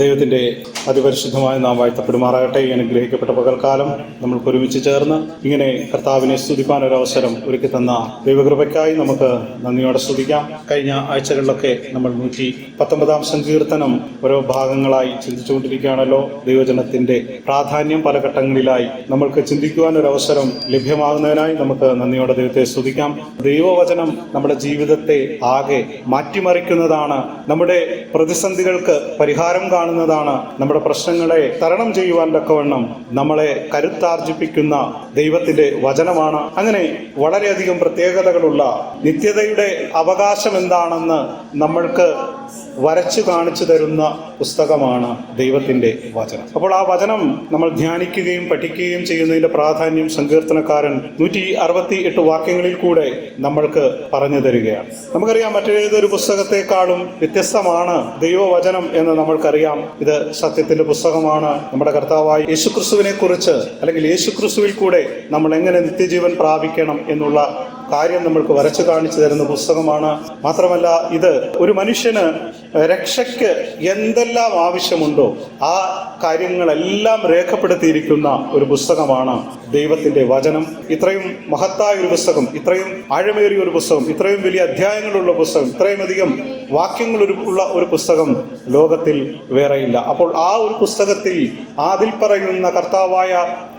ദൈവത്തിൻ്റെ അതിപരിശുദ്ധമായ നാം വാഴ്ത്തപ്പെടുമാറാകട്ടെ. ഈ അനുഗ്രഹിക്കപ്പെട്ട പകൽക്കാലം നമ്മൾക്ക് ഒരുമിച്ച് ചേർന്ന് ഇങ്ങനെ കർത്താവിനെ സ്തുതിക്കാൻ ഒരവസരം ഒരുക്കി തന്ന ദൈവകൃപയ്ക്കായി നമുക്ക് നന്ദിയോടെ സ്തുതിക്കാം. കഴിഞ്ഞ ആഴ്ചകളിലൊക്കെ നമ്മൾ 119 സങ്കീർത്തനം ഓരോ ഭാഗങ്ങളായി ചിന്തിച്ചുകൊണ്ടിരിക്കുകയാണല്ലോ. ദൈവജനത്തിൻ്റെ പ്രാധാന്യം പല ഘട്ടങ്ങളിലായി നമ്മൾക്ക് ചിന്തിക്കുവാൻ ഒരവസരം ലഭ്യമാകുന്നതിനായി നമുക്ക് നന്ദിയോടെ ദൈവത്തെ സ്തുതിക്കാം. ദൈവവചനം നമ്മുടെ ജീവിതത്തെ ആകെ മാറ്റിമറിക്കുന്നതാണ്. നമ്മുടെ പ്രതിസന്ധികൾക്ക് പരിഹാരം കാണുന്നതാണ്. നമ്മുടെ പ്രശ്നങ്ങളെ തരണം ചെയ്യുവാൻ തക്കവണ്ണം നമ്മളെ കരുത്താർജിപ്പിക്കുന്ന ദൈവത്തിന്റെ വചനമാണ്. അങ്ങനെ വളരെയധികം പ്രത്യേകതകളുള്ള നിത്യതയുടെ അവകാശം എന്താണെന്ന് നമ്മൾക്ക് വരച്ചു കാണിച്ചു തരുന്ന പുസ്തകമാണ് ദൈവത്തിന്റെ വചനം. അപ്പോൾ ആ വചനം നമ്മൾ ധ്യാനിക്കുകയും പഠിക്കുകയും ചെയ്യുന്നതിന്റെ പ്രാധാന്യം സങ്കീർത്തനക്കാരൻ 168 വാക്യങ്ങളിൽ കൂടെ നമ്മൾക്ക് പറഞ്ഞു തരികയാണ്. നമുക്കറിയാം, മറ്റേതൊരു പുസ്തകത്തെക്കാളും വ്യത്യസ്തമാണ് ദൈവവചനം എന്ന് നമ്മൾക്കറിയാം. ഇത് സത്യത്തിന്റെ പുസ്തകമാണ്. നമ്മുടെ കർത്താവായ യേശുക്രിസ്തുവിനെ കുറിച്ച്, അല്ലെങ്കിൽ യേശുക്രിസ്തുവിൽ കൂടെ നമ്മൾ എങ്ങനെ നിത്യജീവൻ പ്രാപിക്കണം എന്നുള്ള കാര്യം നമ്മൾക്ക് വരച്ചു കാണിച്ചു തരുന്ന പുസ്തകമാണ്. മാത്രമല്ല, ഇത് ഒരു മനുഷ്യന് രക്ഷയ്ക്ക് എന്തെല്ലാം ആവശ്യമുണ്ടോ ആ കാര്യങ്ങളെല്ലാം രേഖപ്പെടുത്തിയിരിക്കുന്ന ഒരു പുസ്തകമാണ് ദൈവത്തിന്റെ വചനം. ഇത്രയും മഹത്തായ ഒരു പുസ്തകം, ഇത്രയും ആഴമേറിയ ഒരു പുസ്തകം, ഇത്രയും വലിയ അധ്യായങ്ങളുള്ള പുസ്തകം, ഇത്രയും അധികം വാക്യങ്ങളുള്ള ഒരു പുസ്തകം ലോകത്തിൽ വേറെയില്ല. അപ്പോൾ ആ ഒരു പുസ്തകത്തിൽ അതിൽ പറയുന്ന കർത്താവായ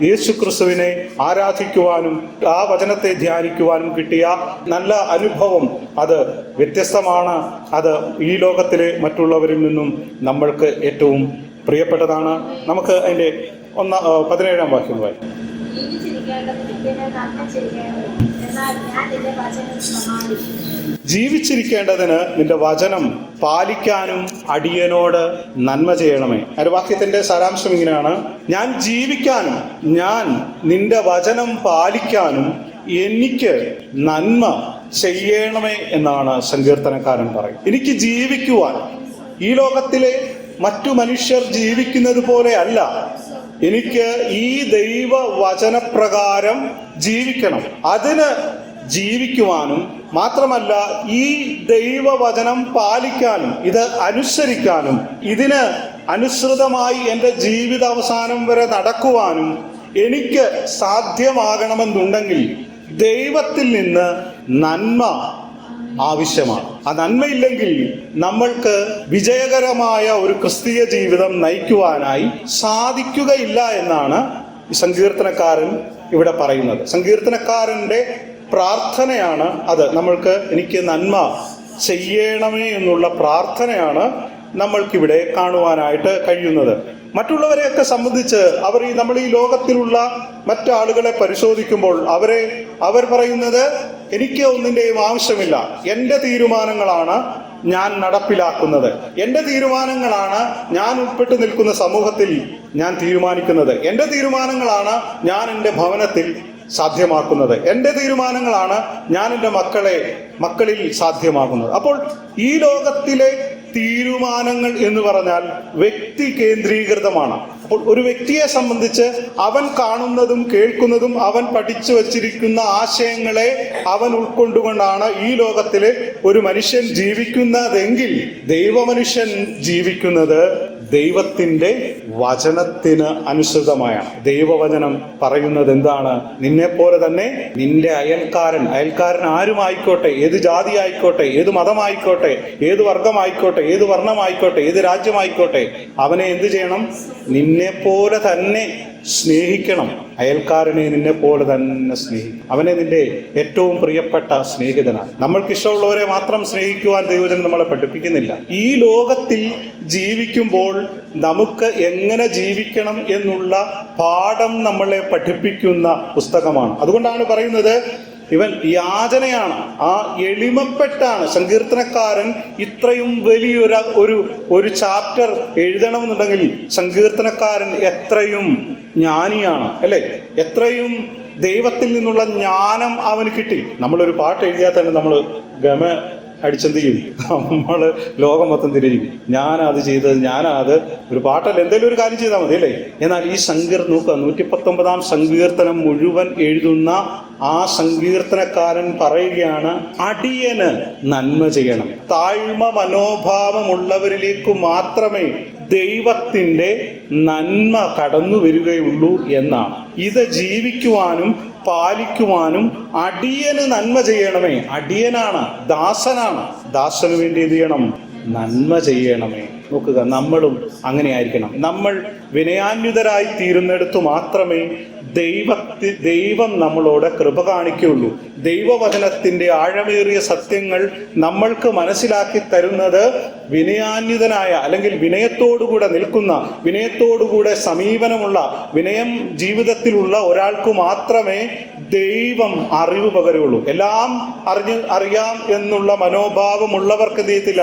യേശുക്രിസ്തുവിനെ ആരാധിക്കുവാനും ആ വചനത്തെ ധ്യാനിക്കുവാനും കിട്ടിയ നല്ല അനുഭവം അത് വ്യത്യസ്തമാണ്. അത് ഈ ലോകത്തിലെ മറ്റുള്ളവരിൽ നിന്നും നമ്മൾക്ക് ഏറ്റവും പ്രിയപ്പെട്ടതാണ്. നമുക്ക് അതിൻ്റെ 17-ാം വാക്യം വായിക്കാം. ജീവിച്ചിരിക്കേണ്ടതിന് നിന്റെ വചനം പാലിക്കാനും അടിയനോട് നന്മ ചെയ്യണമേ. ഒരു വാക്യത്തിന്റെ സാരാംശം ഇങ്ങനെയാണ്: ഞാൻ ജീവിക്കാനും ഞാൻ നിന്റെ വചനം പാലിക്കാനും എനിക്ക് നന്മ ചെയ്യണമേ എന്നാണ് സങ്കീർത്തനക്കാരൻ പറയും. എനിക്ക് ജീവിക്കുവാൻ, ഈ ലോകത്തിലെ മറ്റു മനുഷ്യർ ജീവിക്കുന്നത് പോലെ അല്ല, എനിക്ക് ഈ ദൈവ വചനപ്രകാരം ജീവിക്കണം. അതിന് ജീവിക്കുവാനും മാത്രമല്ല, ഈ ദൈവവചനം പാലിക്കാനും ഇത് അനുസരിക്കാനും ഇതിന് അനുസൃതമായി എൻ്റെ ജീവിതാവസാനം വരെ നടക്കുവാനും എനിക്ക് സാധ്യമാകണമെന്നുണ്ടെങ്കിൽ ദൈവത്തിൽ നിന്ന് നന്മ ആവശ്യമാണ്. ആ നന്മയില്ലെങ്കിൽ നമ്മൾക്ക് വിജയകരമായ ഒരു ക്രിസ്തീയ ജീവിതം നയിക്കുവാനായി സാധിക്കുകയില്ല എന്നാണ് സങ്കീർത്തനക്കാരൻ ഇവിടെ പറയുന്നത്. സങ്കീർത്തനക്കാരൻ്റെ പ്രാർത്ഥനയാണ് അത്. നമ്മൾക്ക് എനിക്ക് നന്മ ചെയ്യണമേ എന്നുള്ള പ്രാർത്ഥനയാണ് നമ്മൾക്കിവിടെ കാണുവാനായിട്ട് കഴിയുന്നത്. മറ്റുള്ളവരെയൊക്കെ സംബന്ധിച്ച് നമ്മൾ ഈ ലോകത്തിലുള്ള മറ്റാളുകളെ പരിശോധിക്കുമ്പോൾ അവർ പറയുന്നത്, എനിക്ക് ഒന്നിൻ്റെയും ആവശ്യമില്ല, എൻ്റെ തീരുമാനങ്ങളാണ് ഞാൻ നടപ്പിലാക്കുന്നത്, എൻ്റെ തീരുമാനങ്ങളാണ് ഞാൻ ഉൾപ്പെട്ട് നിൽക്കുന്ന സമൂഹത്തിൽ ഞാൻ തീരുമാനിക്കുന്നത്, എൻ്റെ തീരുമാനങ്ങളാണ് ഞാൻ എൻ്റെ ഭവനത്തിൽ സാധ്യമാക്കുന്നത്, എൻ്റെ തീരുമാനങ്ങളാണ് ഞാൻ എൻ്റെ മക്കളിൽ സാധ്യമാക്കുന്നത്. അപ്പോൾ ഈ ലോകത്തിലെ തീരുമാനങ്ങൾ എന്ന് പറഞ്ഞാൽ വ്യക്തി കേന്ദ്രീകൃതമാണ്. അപ്പോൾ ഒരു വ്യക്തിയെ സംബന്ധിച്ച് അവൻ കാണുന്നതും കേൾക്കുന്നതും അവൻ പഠിച്ചു വച്ചിരിക്കുന്ന ആശയങ്ങളെ അവൻ ഉൾക്കൊണ്ടുകൊണ്ടാണ് ഈ ലോകത്തിലെ ഒരു മനുഷ്യൻ ജീവിക്കുന്നതെങ്കിൽ, ദൈവമനുഷ്യൻ ജീവിക്കുന്നത് ദൈവത്തിന്റെ വചനത്തിന് അനുസൃതമായാണ്. ദൈവവചനം പറയുന്നത് എന്താണ്? നിന്നെ പോലെ തന്നെ നിന്റെ അയൽക്കാരൻ ആരുമായിക്കോട്ടെ, ഏത് ജാതി ആയിക്കോട്ടെ, ഏത് മതമായിക്കോട്ടെ, ഏത് വർഗമായിക്കോട്ടെ, ഏത് വർണ്ണമായിക്കോട്ടെ, ഏത് രാജ്യമായിക്കോട്ടെ, അവനെ എന്ത് ചെയ്യണം? നിന്നെ പോലെ തന്നെ സ്നേഹിക്കണം. അയൽക്കാരനെ നിന്നെ പോലെ തന്നെ സ്നേഹിക്കും. അവനെ നിന്റെ ഏറ്റവും പ്രിയപ്പെട്ട സ്നേഹിതനാണ്. നമ്മൾക്ക് ഇഷ്ടമുള്ളവരെ മാത്രം സ്നേഹിക്കുവാൻ ദൈവജനം നമ്മളെ പഠിപ്പിക്കുന്നില്ല. ഈ ലോകത്തിൽ ജീവിക്കുമ്പോൾ നമുക്ക് എങ്ങനെ ജീവിക്കണം എന്നുള്ള പാഠം നമ്മളെ പഠിപ്പിക്കുന്ന പുസ്തകമാണ്. അതുകൊണ്ടാണ് പറയുന്നത്, ഇവൻ യാചനയാണ്, ആ എളിമപ്പെട്ടാണ്. സങ്കീർത്തനക്കാരൻ ഇത്രയും വലിയൊരു ചാപ്റ്റർ എഴുതണമെന്നുണ്ടെങ്കിൽ സങ്കീർത്തനക്കാരൻ എത്രയും ജ്ഞാനിയാണ്, അല്ലേ? എത്രയും ദൈവത്തിൽ നിന്നുള്ള ജ്ഞാനം അവന് കിട്ടി. നമ്മളൊരു പാട്ട് എഴുതിയാൽ തന്നെ നമ്മൾ അടിച്ചെന്ത് ചെയ്യും? നമ്മൾ ലോകം മൊത്തം തിരിഞ്ഞു, ഞാനത് ചെയ്തത്, ഞാനത് ഒരു പാട്ടല്ല, എന്തെങ്കിലും ഒരു കാര്യം ചെയ്താൽ മതി, അല്ലേ? എന്നാൽ ഈ നോക്കുക, 119 സങ്കീർത്തനം മുഴുവൻ എഴുതുന്ന ആ സങ്കീർത്തനക്കാരൻ പറയുകയാണ്, അടിയന് നന്മ ചെയ്യണം. താഴ്മ മനോഭാവമുള്ളവരിലേക്ക് മാത്രമേ ദൈവത്തിൻ്റെ നന്മ കടന്നു വരികയുള്ളൂ എന്നാണ്. ഇത് ജീവിക്കുവാനും പാലിക്കുവാനും അടിയന് നന്മ ചെയ്യണമേ. അടിയനാണ്, ദാസനാണ്. ദാസന് വേണ്ടി എന്ത് ചെയ്യണം? നന്മ ചെയ്യണമേ. നോക്കുക, നമ്മളും അങ്ങനെ ആയിരിക്കണം. നമ്മൾ വിനയാന്വിതരായി തീരുന്നിടത്തു മാത്രമേ ദൈവം നമ്മളോട് കൃപ കാണിക്കുകയുള്ളൂ. ദൈവവചനത്തിൻ്റെ ആഴമേറിയ സത്യങ്ങൾ നമ്മൾക്ക് മനസ്സിലാക്കി തരുന്നത് വിനയാന്വിതനായ, അല്ലെങ്കിൽ വിനയത്തോടുകൂടെ നിൽക്കുന്ന, വിനയത്തോടുകൂടെ സമീപനമുള്ള, വിനയം ജീവിതത്തിലുള്ള ഒരാൾക്ക് മാത്രമേ ദൈവം അറിവ് പകരുള്ളൂ. എല്ലാം അറിയാം എന്നുള്ള മനോഭാവമുള്ളവർക്ക് എന്ത് ചെയ്യത്തില്ല?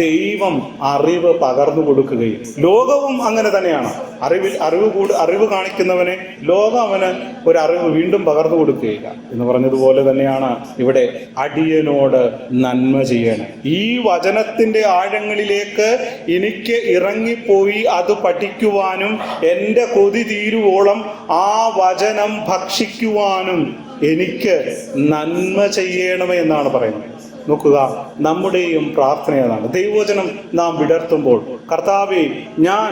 ദൈവം അറിവ് പകർന്നു കൊടുക്കുകയും. ലോകവും അങ്ങനെ തന്നെയാണ്. അറിവ് കാണിക്കുന്നവനെ ലോകം അവന് ഒരു അറിവ് വീണ്ടും പകർന്നു കൊടുക്കുകയില്ല എന്ന് പറഞ്ഞതുപോലെ തന്നെയാണ് ഇവിടെ അടിയനോട് നന്മ ചെയ്യണം. ഈ വചനത്തിന്റെ ആഴങ്ങളിലേക്ക് എനിക്ക് ഇറങ്ങിപ്പോയി അത് പഠിക്കുവാനും എൻ്റെ കൊതി തീരുവോളം ആ വചനം ഭക്ഷിക്കുവാനും എനിക്ക് നന്മ ചെയ്യണമേ എന്നാണ് പറയുന്നത്. നോക്കുക, നമ്മുടെയും പ്രാർത്ഥന അതാണ്. ദൈവവചനം നാം വിടർത്തുമ്പോൾ, കർത്താവേ, ഞാൻ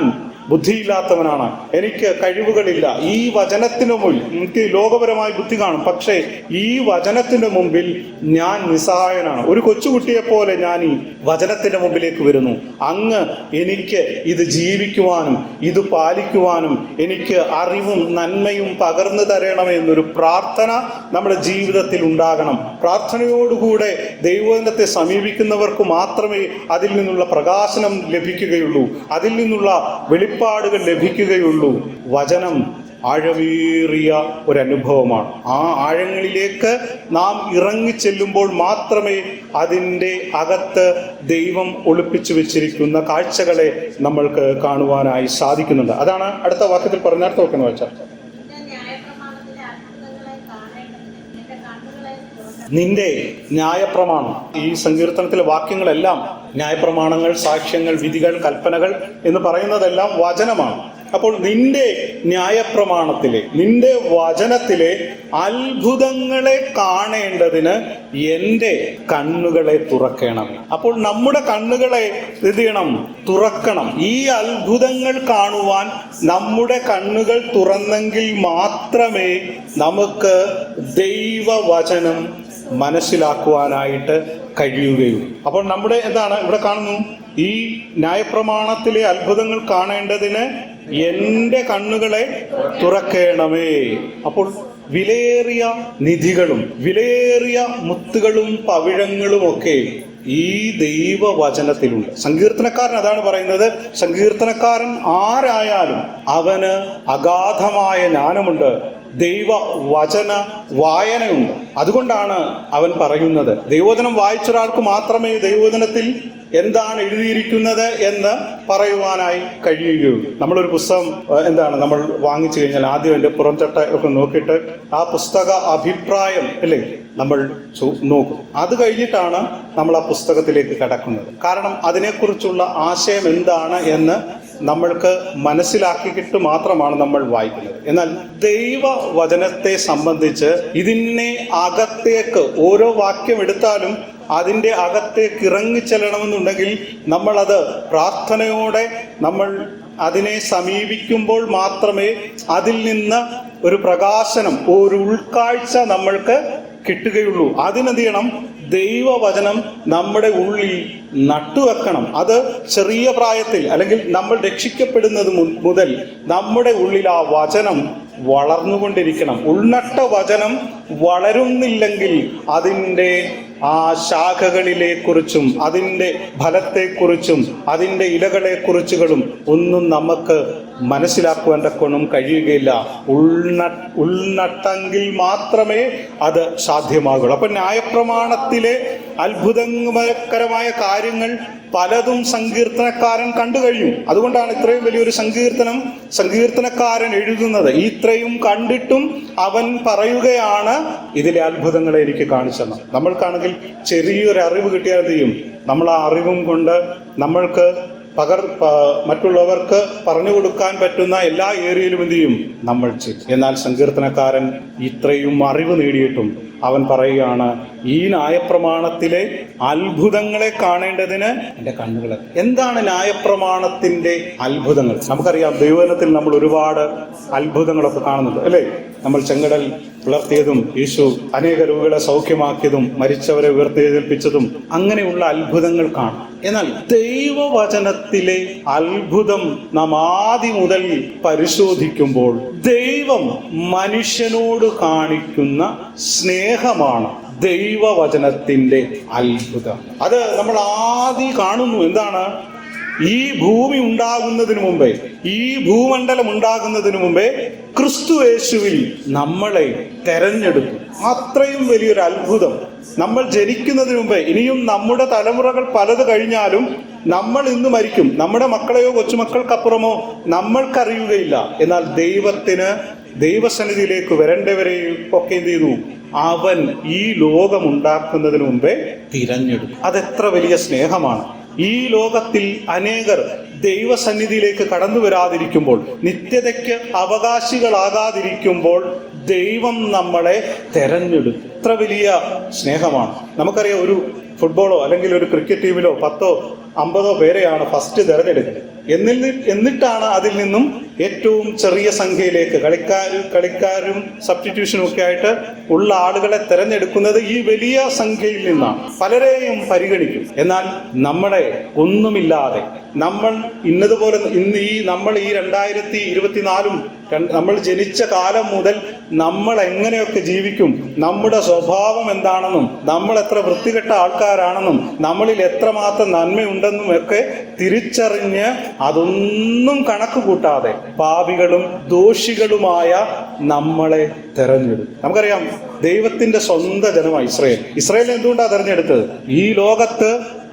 ബുദ്ധിയില്ലാത്തവനാണ്, എനിക്ക് കഴിവുകളില്ല, ഈ വചനത്തിനു മുമ്പിൽ എനിക്ക് ലോകപരമായ ബുദ്ധി കാണും, പക്ഷേ ഈ വചനത്തിന് മുമ്പിൽ ഞാൻ നിസ്സഹായനാണ്. ഒരു കൊച്ചുകുട്ടിയെ പോലെ ഞാൻ ഈ വചനത്തിന്റെ മുമ്പിലേക്ക് വരുന്നു. അങ്ങ് എനിക്ക് ഇത് ജീവിക്കുവാനും ഇത് പാലിക്കുവാനും എനിക്ക് അറിവും നന്മയും പകർന്നു തരണമെന്നൊരു പ്രാർത്ഥന നമ്മുടെ ജീവിതത്തിൽ ഉണ്ടാകണം. പ്രാർത്ഥനയോടുകൂടെ ദൈവവചനത്തെ സമീപിക്കുന്നവർക്ക് മാത്രമേ അതിൽ നിന്നുള്ള പ്രകാശനം ലഭിക്കുകയുള്ളൂ, അതിൽ നിന്നുള്ള വെളിപ്പാടുകൾ ലഭിക്കുകയുള്ളൂ. വചനം ആഴമേറിയ ഒരനുഭവമാണ്. ആ ആഴങ്ങളിലേക്ക് നാം ഇറങ്ങിച്ചെല്ലുമ്പോൾ മാത്രമേ അതിൻ്റെ അകത്ത് ദൈവം ഒളിപ്പിച്ചു വെച്ചിരിക്കുന്ന കാഴ്ചകളെ നമ്മൾക്ക് കാണുവാനായി സാധിക്കുന്നുണ്ട്. അതാണ് അടുത്ത വാക്യത്തിൽ പറഞ്ഞ അർത്ഥം വെക്കുന്ന വെച്ചാൽ, നിന്റെ ന്യായപ്രമാണം. ഈ സങ്കീർത്തനത്തിലെ വാക്യങ്ങളെല്ലാം ന്യായപ്രമാണങ്ങൾ, സാക്ഷ്യങ്ങൾ, വിധികൾ, കൽപ്പനകൾ എന്ന് പറയുന്നതെല്ലാം വചനമാണ്. അപ്പോൾ നിന്റെ ന്യായപ്രമാണത്തിലെ, നിന്റെ വചനത്തിലെ അത്ഭുതങ്ങളെ കാണേണ്ടതിന് എൻ്റെ കണ്ണുകളെ തുറക്കണം. അപ്പോൾ നമ്മുടെ കണ്ണുകളെ എന്ത് ചെയ്യണം? തുറക്കണം. ഈ അത്ഭുതങ്ങൾ കാണുവാൻ നമ്മുടെ കണ്ണുകൾ തുറന്നെങ്കിൽ മാത്രമേ നമുക്ക് ദൈവവചനം മനസ്സിലാക്കുവാനായിട്ട് കഴിയുകയുള്ളൂ. അപ്പോൾ നമ്മുടെ എന്താണ് ഇവിടെ കാണുന്നു? ഈ ന്യായപ്രമാണത്തിലെ അത്ഭുതങ്ങൾ കാണേണ്ടതിന് എൻ്റെ കണ്ണുകളെ തുറക്കണമേ. അപ്പോൾ വിലയേറിയ നിധികളും വിലയേറിയ മുത്തുകളും പവിഴങ്ങളും ഒക്കെ ഈ ദൈവവചനത്തിലുണ്ട്. സങ്കീർത്തനക്കാരൻ അതാണ് പറയുന്നത്. സങ്കീർത്തനക്കാരൻ ആരായാലും അവന് അഗാധമായ ജ്ഞാനമുണ്ട്, ദൈവവചന വായനയുണ്ട്. അതുകൊണ്ടാണ് അവൻ പറയുന്നത്, ദൈവവചനം വായിച്ച ഒരാൾക്ക് മാത്രമേ ദൈവവചനത്തിൽ എന്താണ് എഴുതിയിരിക്കുന്നത് എന്ന് പറയുവാനായി കഴിയുകയുള്ളൂ. നമ്മളൊരു പുസ്തകം നമ്മൾ വാങ്ങിച്ചു കഴിഞ്ഞാൽ ആദ്യം എൻ്റെ പുറംചട്ട ഒക്കെ നോക്കിയിട്ട് ആ പുസ്തക അഭിപ്രായം അല്ലേ നമ്മൾ നോക്കും. അത് കഴിഞ്ഞിട്ടാണ് നമ്മൾ ആ പുസ്തകത്തിലേക്ക് കടക്കുന്നത്. കാരണം അതിനെക്കുറിച്ചുള്ള ആശയം എന്താണ് എന്ന് നമ്മൾക്ക് മനസ്സിലാക്കിയിട്ട് മാത്രമാണ് നമ്മൾ വായിക്കുന്നത്. എന്നാൽ ദൈവവചനത്തെ സംബന്ധിച്ച് ഇതിനെ അകത്തേക്ക് ഓരോ വാക്യം എടുത്താലും അതിൻ്റെ അകത്തേക്ക് ഇറങ്ങിച്ചെല്ലണമെന്നുണ്ടെങ്കിൽ നമ്മളത് പ്രാർത്ഥനയോടെ നമ്മൾ അതിനെ സമീപിക്കുമ്പോൾ മാത്രമേ അതിൽ നിന്ന് ഒരു പ്രകാശനം, ഒരു ഉൾക്കാഴ്ച നമ്മൾക്ക് കിട്ടുകയുള്ളൂ. അതിനെന്ത് ചെയ്യണം? ദൈവവചനം നമ്മുടെ ഉള്ളിൽ നട്ടുവെക്കണം. അത് ചെറിയ പ്രായത്തിൽ, അല്ലെങ്കിൽ നമ്മൾ രക്ഷിക്കപ്പെടുന്നത് മുതൽ നമ്മുടെ ഉള്ളിൽ ആ വചനം വളർന്നുകൊണ്ടിരിക്കണം. ഉൾനട്ട വചനം വളരുന്നില്ലെങ്കിൽ അതിൻ്റെ ആ ശാഖകളിലെക്കുറിച്ചും അതിൻ്റെ ഫലത്തെക്കുറിച്ചും അതിൻ്റെ ഇലകളെക്കുറിച്ചുകളും ഒന്നും നമുക്ക് മനസ്സിലാക്കുവാൻ തക്കോണം കഴിയുകയില്ല. ഉൾനട്ടെങ്കിൽ മാത്രമേ അത് സാധ്യമാകുള്ളൂ. അപ്പം ന്യായപ്രമാണത്തിലെ അത്ഭുതകരമായ കാര്യങ്ങൾ പലതും സങ്കീർത്തനക്കാരൻ കണ്ടു കഴിഞ്ഞു. അതുകൊണ്ടാണ് ഇത്രയും വലിയൊരു സങ്കീർത്തനക്കാരൻ എഴുതുന്നത്. ഇത്രയും കണ്ടിട്ടും അവൻ പറയുകയാണ്, ഇതിലെ അത്ഭുതങ്ങളെ എനിക്ക് കാണിച്ചെന്ന്. നമ്മൾക്കാണെങ്കിൽ ചെറിയൊരു അറിവ് കിട്ടിയാൽ ചെയ്യും, നമ്മൾ ആ അറിവും കൊണ്ട് നമ്മൾക്ക് മറ്റുള്ളവർക്ക് പറഞ്ഞു കൊടുക്കാൻ പറ്റുന്ന എല്ലാ ഏരിയയിലും എന്ത് ചെയ്യും? നമ്മൾ ചെയ്യും. എന്നാൽ സങ്കീർത്തനക്കാരൻ ഇത്രയും അറിവ് നേടിയിട്ടും അവൻ പറയുകയാണ്, ഈ ന്യായപ്രമാണത്തിലെ അത്ഭുതങ്ങളെ കാണേണ്ടതിന് എൻ്റെ കണ്ണുകൾ. എന്താണ് ന്യായപ്രമാണത്തിന്റെ അത്ഭുതങ്ങൾ? നമുക്കറിയാം, ദൈവവചനത്തിൽ നമ്മൾ ഒരുപാട് അത്ഭുതങ്ങളൊക്കെ കാണുന്നുണ്ട്, അല്ലേ? നമ്മൾ ചെങ്കടൽ പിളർത്തിയതും, യേശു അനേക രോഗികളെ സൗഖ്യമാക്കിയതും, മരിച്ചവരെ ഉയർത്തെഴുന്നേൽപ്പിച്ചതും, അങ്ങനെയുള്ള അത്ഭുതങ്ങൾ കാണാം. എന്നാൽ ദൈവവചനത്തിലെ അത്ഭുതം നാം ആദ്യം മുതൽ പരിശോധിക്കുമ്പോൾ ദൈവം മനുഷ്യനോട് കാണിക്കുന്ന സ്നേഹമാണ് ദൈവവചനത്തിന്റെ അത്ഭുതം. അത് നമ്മൾ ആദ്യം കാണുന്നു. എന്താണ്? ഈ ഭൂമി ഉണ്ടാകുന്നതിന് മുമ്പേ, ഈ ഭൂമണ്ഡലം ഉണ്ടാകുന്നതിന് മുമ്പേ ക്രിസ്തുയേശുവിൽ നമ്മളെ തെരഞ്ഞെടുത്തു. അത്രയും വലിയൊരു അത്ഭുതം. നമ്മൾ ജനിക്കുന്നതിന് മുമ്പേ, ഇനിയും നമ്മുടെ തലമുറകൾ പലത് കഴിഞ്ഞാലും നമ്മൾ ഇന്ന് മരിക്കും. നമ്മുടെ മക്കളെയോ കൊച്ചുമക്കൾക്കപ്പുറമോ നമ്മൾക്കറിയുകയില്ല. എന്നാൽ ദൈവത്തിന് ദൈവസന്നിധിയിലേക്ക് വരേണ്ടവരെയും ഒക്കെ എന്ത് ചെയ്തു? അവൻ ഈ ലോകമുണ്ടാക്കുന്നതിന് മുമ്പേ തിരഞ്ഞെടുത്തു. അതെത്ര വലിയ സ്നേഹമാണ്! ഈ ലോകത്തിൽ അനേകർ ദൈവസന്നിധിയിലേക്ക് കടന്നു വരാതിരിക്കുമ്പോൾ, നിത്യതയ്ക്ക് അവകാശികളാകാതിരിക്കുമ്പോൾ ദൈവം നമ്മളെ തെരഞ്ഞെടുത്തു. എത്ര വലിയ സ്നേഹമാണ്! നമുക്കറിയാം, ഒരു ഫുട്ബോളോ അല്ലെങ്കിൽ ഒരു ക്രിക്കറ്റ് ടീമിലോ 10ഓ 50ഓ പേരെയാണ് ഫസ്റ്റ് തിരഞ്ഞെടുക്കുന്നത്. എന്നിട്ടാണ് അതിൽ നിന്നും ഏറ്റവും ചെറിയ സംഖ്യയിലേക്ക് കളിക്കാരും സബ്സ്റ്റിറ്റ്യൂഷനും ഒക്കെ ആയിട്ട് ഉള്ള ആളുകളെ തിരഞ്ഞെടുക്കുന്നത് ഈ വലിയ സംഖ്യയിൽ നിന്നാണ്. പലരെയും പരിഗണിക്കും. എന്നാൽ നമ്മളെ ഒന്നുമില്ലാതെ നമ്മൾ ഇന്നതുപോലെ നമ്മൾ ഈ 2024 നമ്മൾ ജനിച്ച കാലം മുതൽ നമ്മൾ എങ്ങനെയൊക്കെ ജീവിക്കും, നമ്മുടെ സ്വഭാവം എന്താണെന്നും, നമ്മൾ എത്ര വൃത്തികെട്ട ആൾക്കാരാണെന്നും, നമ്മളിൽ എത്രമാത്രം നന്മയുണ്ടെന്നും ഒക്കെ തിരിച്ചറിഞ്ഞ് അതൊന്നും കണക്ക് കൂട്ടാതെ പാപികളും ദോഷികളുമായ നമ്മളെ തെരഞ്ഞെടുത്തു. നമുക്കറിയാം, ദൈവത്തിന്റെ സ്വന്തം ജനമാണ് ഇസ്രായേൽ എന്തുകൊണ്ടാണ് തെരഞ്ഞെടുത്തത്? ഈ ലോകത്ത്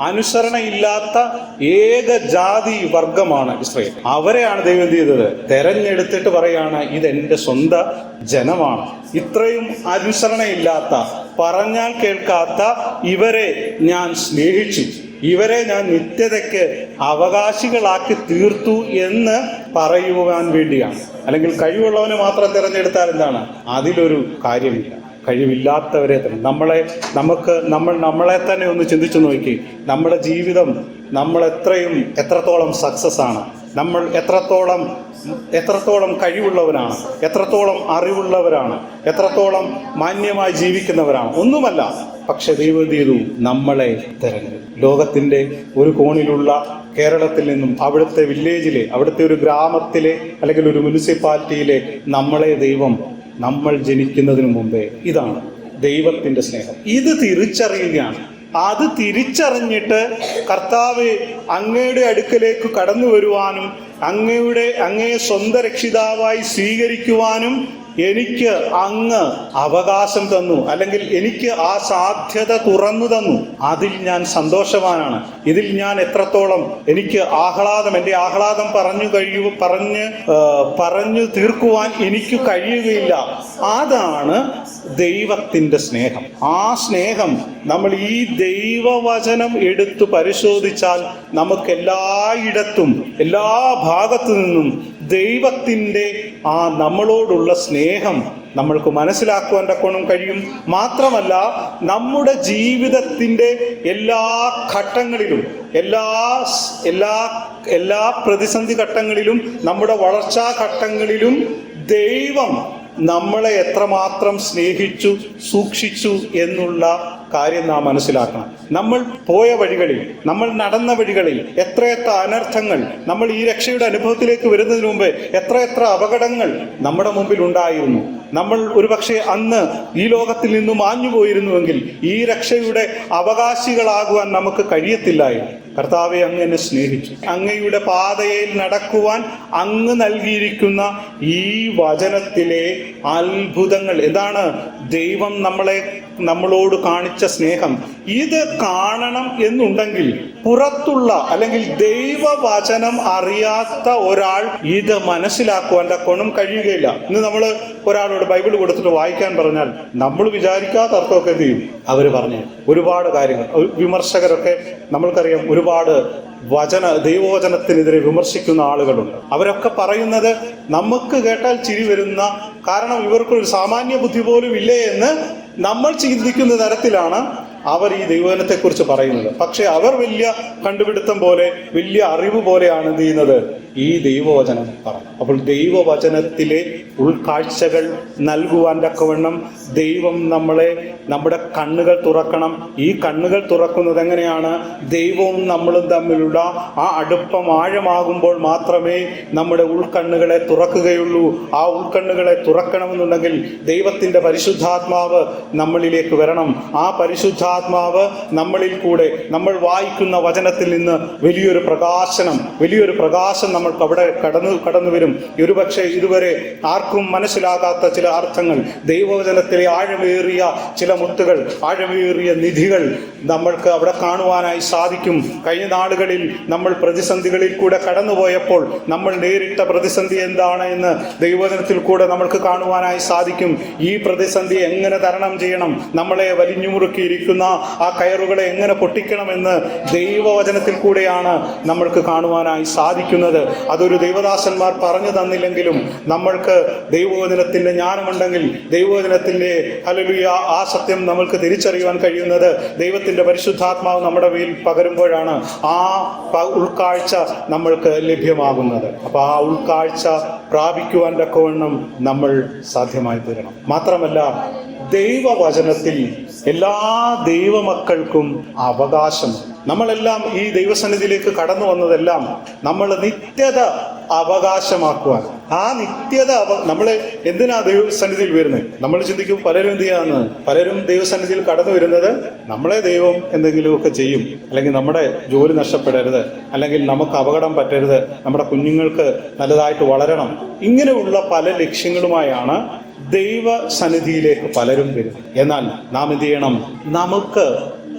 അനുസരണയില്ലാത്ത ഏക ജാതി വർഗമാണ് ഇസ്രായേൽ. അവരെയാണ് ദൈവം എന്ത് ചെയ്തത്? തെരഞ്ഞെടുത്തിട്ട് പറയാണ്, ഇതെന്റെ സ്വന്തം ജനമാണ്. ഇത്രയും അനുസരണയില്ലാത്ത, പറഞ്ഞാൽ കേൾക്കാത്ത ഇവരെ ഞാൻ സ്നേഹിച്ചു, ഇവരെ ഞാൻ നിത്യതയ്ക്ക് അവകാശികളാക്കി തീർത്തു എന്ന് പറയുവാൻ വേണ്ടിയാണ്. അല്ലെങ്കിൽ കഴിവുള്ളവനെ മാത്രം തിരഞ്ഞെടുത്താൽ എന്താണ്? അതിലൊരു കാര്യമില്ല. കഴിവില്ലാത്തവരെ നമ്മളെ തന്നെ ഒന്ന് ചിന്തിച്ചു നോക്കി. നമ്മുടെ ജീവിതം നമ്മൾ എത്രത്തോളം സക്സസ് ആണ്, നമ്മൾ എത്രത്തോളം കഴിവുള്ളവരാണ്, എത്രത്തോളം അറിവുള്ളവരാണ്, എത്രത്തോളം മാന്യമായി ജീവിക്കുന്നവരാണ്? ഒന്നുമല്ല. പക്ഷെ ദൈവം ചെയ്തു നമ്മളെ തെരഞ്ഞെടുത്തു. ലോകത്തിന്റെ ഒരു കോണിലുള്ള കേരളത്തിൽ നിന്നും, അവിടുത്തെ വില്ലേജിലെ, അവിടുത്തെ ഒരു ഗ്രാമത്തിലെ അല്ലെങ്കിൽ ഒരു മുനിസിപ്പാലിറ്റിയിലെ നമ്മളെ ദൈവം, നമ്മൾ ജനിക്കുന്നതിന് മുമ്പേ, ഇതാണ് ദൈവത്തിന്റെ സ്നേഹം. ഇത് തിരിച്ചറിയുകയാണ്. അത് തിരിച്ചറിഞ്ഞിട്ട് കർത്താവ് അങ്ങയുടെ അടുക്കലേക്ക് കടന്നു വരുവാനും അങ്ങയെ സ്വന്തം രക്ഷിതാവായി സ്വീകരിക്കുവാനും എനിക്ക് അങ്ങ് അവകാശം തന്നു, അല്ലെങ്കിൽ എനിക്ക് ആ സാധ്യത തുറന്നു തന്നു. അതിൽ ഞാൻ സന്തോഷവാനാണ്. ഇതിൽ ഞാൻ എത്രത്തോളം എനിക്ക് എൻ്റെ ആഹ്ലാദം പറഞ്ഞു തീർക്കുവാൻ എനിക്ക് കഴിയുകയില്ല. അതാണ് ദൈവത്തിന്റെ സ്നേഹം. ആ സ്നേഹം നമ്മൾ ഈ ദൈവവചനം എടുത്തു പരിശോധിച്ചാൽ നമുക്ക് എല്ലായിടത്തും, എല്ലാ ഭാഗത്തു നിന്നും ദൈവത്തിൻ്റെ ആ നമ്മളോടുള്ള സ്നേഹം നമ്മൾക്ക് മനസ്സിലാക്കുവാൻ തക്കോണം കഴിയും. മാത്രമല്ല, നമ്മുടെ ജീവിതത്തിൻ്റെ എല്ലാ ഘട്ടങ്ങളിലും, എല്ലാ പ്രതിസന്ധി ഘട്ടങ്ങളിലും, നമ്മുടെ വളർച്ചാ ഘട്ടങ്ങളിലും ദൈവം നമ്മളെ എത്രമാത്രം സ്നേഹിച്ചു, സൂക്ഷിച്ചു എന്നുള്ള കാര്യം നാം മനസ്സിലാക്കണം. നമ്മൾ പോയ വഴികളിൽ, നമ്മൾ നടന്ന വഴികളിൽ എത്രയെത്ര അനർത്ഥങ്ങൾ, നമ്മൾ ഈ രക്ഷയുടെ അനുഭവത്തിലേക്ക് വരുന്നതിന് മുമ്പ് എത്രയെത്ര അപകടങ്ങൾ നമ്മുടെ മുമ്പിൽ ഉണ്ടായിരുന്നു. നമ്മൾ ഒരുപക്ഷെ അന്ന് ഈ ലോകത്തിൽ നിന്നും മാഞ്ഞു പോയിരുന്നുവെങ്കിൽ ഈ രക്ഷയുടെ അവകാശികളാകുവാൻ നമുക്ക് കഴിയത്തില്ലായിരുന്നു. കർത്താവെ, അങ്ങ് എന്നെ സ്നേഹിച്ചു. അങ്ങയുടെ പാതയിൽ നടക്കുവാൻ അങ്ങ് നൽകിയിരിക്കുന്ന ഈ വചനത്തിലെ അത്ഭുതങ്ങൾ എന്താണ്? ദൈവം നമ്മളെ നമ്മളോട് കാണിച്ച സ്നേഹം ഇത് കാണണം എന്നുണ്ടെങ്കിൽ പുറത്തുള്ള അല്ലെങ്കിൽ ദൈവവചനം അറിയാത്ത ഒരാൾ ഇത് മനസ്സിലാക്കുവാൻ തക്കോണം കഴിയുകയില്ല. ഇന്ന് നമ്മൾ ഒരാളോട് ബൈബിൾ കൊടുത്തിട്ട് വായിക്കാൻ പറഞ്ഞാൽ നമ്മൾ വിചാരിക്കാത്ത അർത്ഥമൊക്കെ എന്ത് ചെയ്യും അവർ പറഞ്ഞു. ഒരുപാട് കാര്യങ്ങൾ വിമർശകരൊക്കെ നമ്മൾക്കറിയാം, ഒരുപാട് ദൈവവചനത്തിനെതിരെ വിമർശിക്കുന്ന ആളുകളുണ്ട്. അവരൊക്കെ പറയുന്നത് നമുക്ക് കേട്ടാൽ ചിരി വരുന്ന, കാരണം ഇവർക്കൊരു സാമാന്യ ബുദ്ധി പോലും ഇല്ലേ എന്ന് നമ്മൾ ചിന്തിക്കുന്ന തരത്തിലാണ് അവർ ഈ ദൈവവചനത്തെക്കുറിച്ച് പറയുന്നത്. പക്ഷെ അവർ വലിയ കണ്ടുപിടുത്തം പോലെ, വലിയ അറിവ് പോലെയാണ് എന്ത് ചെയ്യുന്നത്, ഈ ദൈവവചനം പറഞ്ഞു. അപ്പോൾ ദൈവവചനത്തിലെ ഉൾക്കാഴ്ചകൾ നൽകുവാൻ തക്കവണ്ണം ദൈവം നമ്മുടെ കണ്ണുകൾ തുറക്കണം. ഈ കണ്ണുകൾ തുറക്കുന്നത് എങ്ങനെയാണ്? ദൈവവും നമ്മളും തമ്മിലുള്ള ആ അടുപ്പം ആഴമാകുമ്പോൾ മാത്രമേ നമ്മുടെ ഉൾക്കണ്ണുകളെ തുറക്കുകയുള്ളൂ. ആ ഉൾക്കണ്ണുകളെ തുറക്കണമെന്നുണ്ടെങ്കിൽ ദൈവത്തിൻ്റെ പരിശുദ്ധാത്മാവ് നമ്മളിലേക്ക് വരണം. ആ പരിശുദ്ധാത്മാവ് നമ്മളിൽ കൂടെ നമ്മൾ വായിക്കുന്ന വചനത്തിൽ നിന്ന് വലിയൊരു പ്രകാശം നമ്മൾക്ക് അവിടെ കടന്നു വരും. ഒരുപക്ഷെ ഇതുവരെ ആർക്കും മനസ്സിലാകാത്ത ചില അർത്ഥങ്ങൾ, ദൈവവചനത്തിലെ ആഴമേറിയ ചില മുത്തുകൾ, ആഴമേറിയ നിധികൾ നമ്മൾക്ക് അവിടെ കാണുവാനായി സാധിക്കും. കഴിഞ്ഞ നാളുകളിൽ നമ്മൾ പ്രതിസന്ധികളിൽ കൂടെ കടന്നുപോയപ്പോൾ നമ്മൾ നേരിട്ട പ്രതിസന്ധി എന്താണ് എന്ന് ദൈവവചനത്തിൽ കൂടെ നമ്മൾക്ക് കാണുവാനായി സാധിക്കും. ഈ പ്രതിസന്ധി എങ്ങനെ തരണം ചെയ്യണം, നമ്മളെ വലിഞ്ഞു മുറുക്കിയിരിക്കുന്ന ആ കയറുകളെ എങ്ങനെ പൊട്ടിക്കണമെന്ന് ദൈവവചനത്തിൽ കൂടെയാണ് നമ്മൾക്ക് കാണുവാനായി സാധിക്കുന്നത്. അതൊരു ദൈവദാസന്മാർ പറഞ്ഞു തന്നില്ലെങ്കിലും നമ്മൾക്ക് ദൈവവചനത്തിൻ്റെ ജ്ഞാനമുണ്ടെങ്കിൽ, ദൈവവചനത്തിൻ്റെ ഹല്ലേലൂയ ആ സത്യം നമ്മൾക്ക് തിരിച്ചറിയുവാൻ കഴിയുന്നത് ദൈവത്തിൻ്റെ പരിശുദ്ധാത്മാവ് നമ്മുടെ മേൽ പകരുമ്പോഴാണ് ആ ഉൾക്കാഴ്ച നമ്മൾക്ക് ലഭ്യമാകുന്നത്. അപ്പോൾ ആ ഉൾക്കാഴ്ച പ്രാപിക്കുവാൻ തക്കവണ്ണം നമ്മൾ സാധ്യമായി തീരണം. മാത്രമല്ല, ദൈവവചനത്തിൽ എല്ലാ ദൈവമക്കൾക്കും അവകാശമുണ്ട്. നമ്മളെല്ലാം ഈ ദൈവസന്നിധിയിലേക്ക് കടന്നു വന്നതെല്ലാം നമ്മൾ നിത്യത അവകാശമാക്കുവാൻ. ആ നിത്യത നമ്മൾ എന്തിനാ ദൈവസന്നിധിയിൽ വരുന്നത്? നമ്മൾ ചിന്തിക്കും പലരും എന്ത് ചെയ്യാന്ന്, പലരും ദൈവസന്നിധിയിൽ കടന്നു വരുന്നത് നമ്മളെ ദൈവം എന്തെങ്കിലുമൊക്കെ ചെയ്യും, അല്ലെങ്കിൽ നമ്മുടെ ജോലി നഷ്ടപ്പെടരുത്, അല്ലെങ്കിൽ നമുക്ക് അപകടം പറ്റരുത്, നമ്മുടെ കുഞ്ഞുങ്ങൾക്ക് നല്ലതായിട്ട് വളരണം, ഇങ്ങനെയുള്ള പല ലക്ഷ്യങ്ങളുമായാണ് ദൈവസന്നിധിയിലേക്ക് പലരും വരും. എന്നാൽ നാം എന്ത് ചെയ്യണം? നമുക്ക്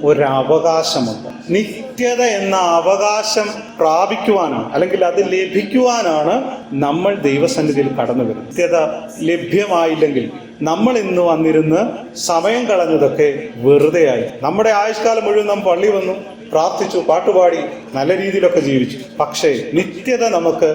ഒരവകാശമുണ്ട്. നിത്യത എന്ന അവകാശം പ്രാപിക്കുവാനാണ്, അല്ലെങ്കിൽ അത് ലഭിക്കുവാനാണ് നമ്മൾ ദൈവസന്നിധിയിൽ കടന്നു വരുന്നത്. നിത്യത ലഭ്യമായില്ലെങ്കിൽ നമ്മൾ ഇന്ന് വന്നിരുന്ന് സമയം കളഞ്ഞതൊക്കെ വെറുതെയായി. നമ്മുടെ ആയുഷ്കാലം മുഴുവൻ നാം പള്ളി വന്നു, പ്രാർത്ഥിച്ചു, പാട്ടുപാടി, നല്ല രീതിയിലൊക്കെ ജീവിച്ചു. പക്ഷേ നിത്യത നമുക്ക്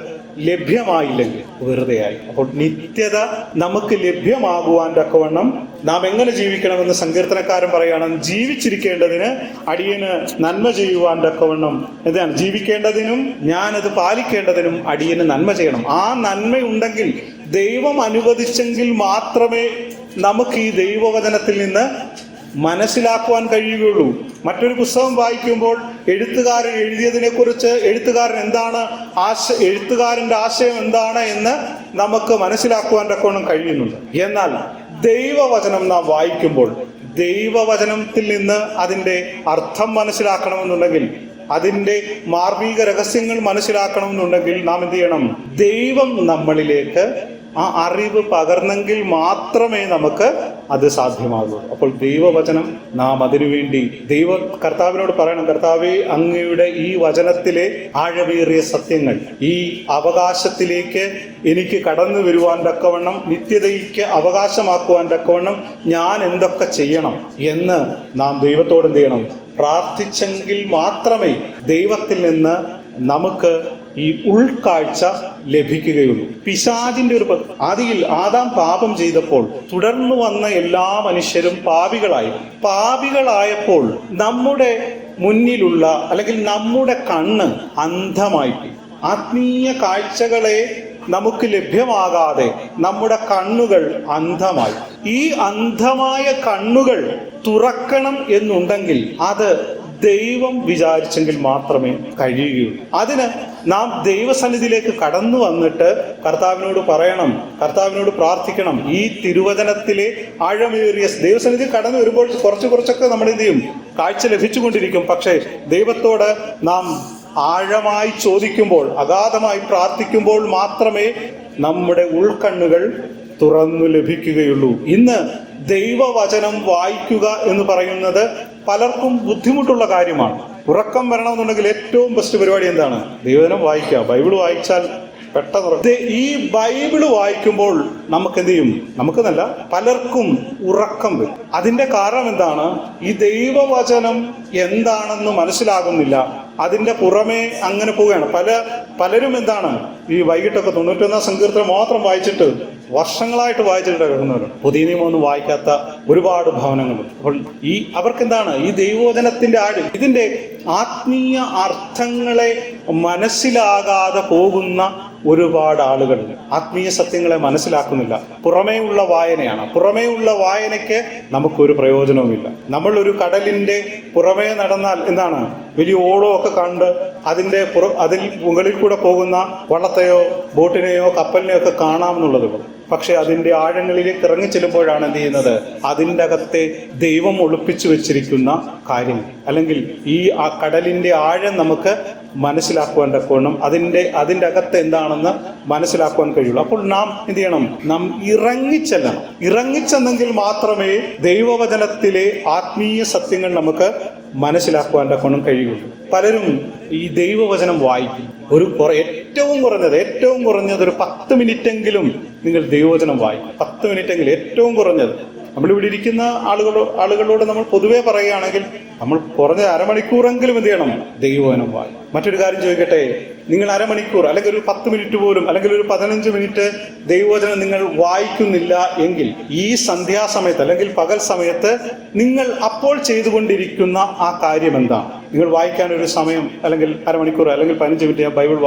ലഭ്യമായില്ലെങ്കിൽ വെറുതെയായി. അപ്പോൾ നിത്യത നമുക്ക് ലഭ്യമാകുവാൻ തക്കവണ്ണം നാം എങ്ങനെ ജീവിക്കണമെന്ന് സങ്കീർത്തനക്കാരൻ പറയുകയാണ്. ജീവിച്ചിരിക്കേണ്ടതിന് അടിയന് നന്മ ചെയ്യുവാൻ തക്കവണ്ണം, എന്താണ് ജീവിക്കേണ്ടതിനും ഞാനത് പാലിക്കേണ്ടതിനും അടിയന് നന്മ ചെയ്യണം. ആ നന്മയുണ്ടെങ്കിൽ, ദൈവം അനുവദിച്ചെങ്കിൽ മാത്രമേ നമുക്ക് ഈ ദൈവവചനത്തിൽ നിന്ന് മനസ്സിലാക്കുവാൻ കഴിയുകയുള്ളൂ. മറ്റൊരു പുസ്തകം വായിക്കുമ്പോൾ എഴുത്തുകാരൻ എഴുതിയതിനെക്കുറിച്ച് എഴുത്തുകാരൻ്റെ ആശയം എന്താണ് എന്ന് നമുക്ക് മനസ്സിലാക്കുവാൻ തക്കവണ്ണം കഴിയുന്നുണ്ട്. എന്നാൽ ദൈവവചനം നാം വായിക്കുമ്പോൾ ദൈവവചനത്തിൽ നിന്ന് അതിൻ്റെ അർത്ഥം മനസ്സിലാക്കണമെന്നുണ്ടെങ്കിൽ, അതിൻ്റെ മാർമിക രഹസ്യങ്ങൾ മനസ്സിലാക്കണമെന്നുണ്ടെങ്കിൽ നാം എന്ത് ചെയ്യണം? ദൈവം നമ്മളിലേക്ക് ആ അറിവ് പകർന്നെങ്കിൽ മാത്രമേ നമുക്ക് അത് സാധ്യമാകൂ. അപ്പോൾ ദൈവവചനം നാം അതിനുവേണ്ടി കർത്താവിനോട് പറയണം, കർത്താവേ, അങ്ങയുടെ ഈ വചനത്തിലെ ആഴമേറിയ സത്യങ്ങൾ ഈ അവകാശത്തിലേക്ക് എനിക്ക് കടന്നു വരുവാൻ തക്കവണ്ണം, നിത്യതയ്ക്ക് അവകാശമാക്കുവാൻ തക്കവണ്ണം ഞാൻ എന്തൊക്കെ ചെയ്യണം എന്ന് നാം ദൈവത്തോട് എന്ത് ചെയ്യണം? പ്രാർത്ഥിച്ചെങ്കിൽ മാത്രമേ ദൈവത്തിൽ നിന്ന് നമുക്ക് ഈ ഉൾക്കാഴ്ച ലഭിക്കുകയുള്ളൂ. പിശാചിന്റെ ഒരു ആദിയിൽ ആദാം പാപം ചെയ്തപ്പോൾ തുടർന്നു വന്ന എല്ലാ മനുഷ്യരും പാപികളായപ്പോൾ നമ്മുടെ മുന്നിലുള്ള, അല്ലെങ്കിൽ നമ്മുടെ കണ്ണ് അന്ധമായി, ആത്മീയ കാഴ്ചകളെ നമുക്ക് ലഭ്യമാകാതെ നമ്മുടെ കണ്ണുകൾ അന്ധമായി. ഈ അന്ധമായ കണ്ണുകൾ തുറക്കണം എന്നുണ്ടെങ്കിൽ അത് ദൈവം വിചാരിച്ചെങ്കിൽ മാത്രമേ കഴിയുകയുള്ളൂ. അതിന് നാം ദൈവസന്നിധിയിലേക്ക് കടന്നു വന്നിട്ട് കർത്താവിനോട് പറയണം, കർത്താവിനോട് പ്രാർത്ഥിക്കണം. ഈ തിരുവചനത്തിലെ ആഴമേറിയ ദൈവസന്നിധി കടന്നു വരുമ്പോൾ കുറച്ചൊക്കെ നമ്മൾ എന്ത് ചെയ്യും? കാഴ്ച ലഭിച്ചുകൊണ്ടിരിക്കും. പക്ഷേ ദൈവത്തോട് നാം ആഴമായി ചോദിക്കുമ്പോൾ, അഗാധമായി പ്രാർത്ഥിക്കുമ്പോൾ മാത്രമേ നമ്മുടെ ഉൾക്കണ്ണുകൾ തുറന്നു ലഭിക്കുകയുള്ളൂ. ഇന്ന് ദൈവവചനം വായിക്കുക എന്ന് പറയുന്നത് പലർക്കും ബുദ്ധിമുട്ടുള്ള കാര്യമാണ്. ഉറക്കം വരണമെന്നുണ്ടെങ്കിൽ ഏറ്റവും ബെസ്റ്റ് പരിപാടി എന്താണ്? ദൈവവചനം വായിക്കുക. ബൈബിൾ വായിച്ചാൽ പെട്ടെന്ന് ഈ ബൈബിള് വായിക്കുമ്പോൾ നമുക്ക് എന്ത് ചെയ്യും? നമുക്കെന്നല്ല, പലർക്കും ഉറക്കം വരും. അതിന്റെ കാരണം എന്താണ്? ഈ ദൈവവചനം എന്താണെന്ന് മനസ്സിലാകുന്നില്ല. അതിന്റെ പുറമേ അങ്ങനെ പോവുകയാണ്. പലരും എന്താണ്, ഈ വൈകിട്ടൊക്കെ 91 സങ്കീർത്തനം മാത്രം വായിച്ചിട്ട് വർഷങ്ങളായിട്ട് വായിച്ചിട്ട് കിടക്കുന്നവരും, പുതിയ നിയമമൊന്നും വായിക്കാത്ത ഒരുപാട് ഭവനങ്ങളുണ്ട്. അപ്പോൾ അവർക്കെന്താണ് ഈ ദൈവവചനത്തിന്റെ ഇതിന്റെ ആത്മീയ അർത്ഥങ്ങളെ മനസ്സിലാകാതെ പോകുന്ന ഒരുപാട് ആളുകൾ ആത്മീയ സത്യങ്ങളെ മനസ്സിലാക്കുന്നില്ല. പുറമേയുള്ള വായനയാണ്. പുറമേയുള്ള വായനയ്ക്ക് നമുക്കൊരു പ്രയോജനവുമില്ല. നമ്മൾ ഒരു കടലിന്റെ പുറമേ നടന്നാൽ എന്താണ്, വലിയ ഓളമൊക്കെ കണ്ട് അതിൽ മുകളിൽ കൂടെ പോകുന്ന വള്ളത്തെയോ ബോട്ടിനെയോ കപ്പലിനെയോ ഒക്കെ കാണാമെന്നുള്ളത്. പക്ഷെ അതിന്റെ ആഴങ്ങളിലേക്ക് ഇറങ്ങിച്ചെല്ലുമ്പോഴാണ് എന്ത് ചെയ്യുന്നത്? അതിൻ്റെ അകത്തെ ദൈവം ഒളിപ്പിച്ചു വെച്ചിരിക്കുന്ന കാര്യങ്ങൾ, അല്ലെങ്കിൽ ആ കടലിന്റെ ആഴം നമുക്ക് മനസ്സിലാക്കുവാൻ തക്കവണ്ണം അതിൻ്റെ അകത്ത് എന്താണെന്ന് മനസ്സിലാക്കുവാൻ കഴിയുള്ളൂ. അപ്പോൾ നാം എന്ത് ചെയ്യണം? നാം ഇറങ്ങിച്ചെല്ലണം. ഇറങ്ങിച്ചെന്നെങ്കിൽ മാത്രമേ ദൈവവചനത്തിലെ ആത്മീയ സത്യങ്ങൾ നമുക്ക് മനസ്സിലാക്കുവാൻ തക്കവണ്ണം കഴിയുള്ളൂ. പലരും ഈ ദൈവവചനം വായിക്കും. ഏറ്റവും കുറഞ്ഞത് ഒരു 10 മിനിറ്റെങ്കിലും നിങ്ങൾ ദൈവവചനം വായിക്കും. 10 മിനിറ്റെങ്കിലും ഏറ്റവും കുറഞ്ഞത്. നമ്മളിവിടെ ഇരിക്കുന്ന ആളുകളോട് നമ്മൾ പൊതുവെ പറയുകയാണെങ്കിൽ നമ്മൾ കുറഞ്ഞ അരമണിക്കൂറെങ്കിലും എന്ത് ചെയ്യണം? ദൈവവചനം വായിക്കും. മറ്റൊരു കാര്യം ചോദിക്കട്ടെ, നിങ്ങൾ അരമണിക്കൂർ അല്ലെങ്കിൽ ഒരു 10 മിനിറ്റ് പോലും അല്ലെങ്കിൽ ഒരു 15 മിനിറ്റ് ദൈവവചനം നിങ്ങൾ വായിക്കുന്നില്ല എങ്കിൽ ഈ സന്ധ്യാസമയത്ത് അല്ലെങ്കിൽ പകൽ സമയത്ത് നിങ്ങൾ അപ്പോൾ ചെയ്തുകൊണ്ടിരിക്കുന്ന ആ കാര്യം എന്താണ്? നിങ്ങൾ വായിക്കാൻ ഒരു സമയം അല്ലെങ്കിൽ അരമണിക്കൂർ അല്ലെങ്കിൽ 15 മിനിറ്റ് ഞാൻ ബൈബിൾ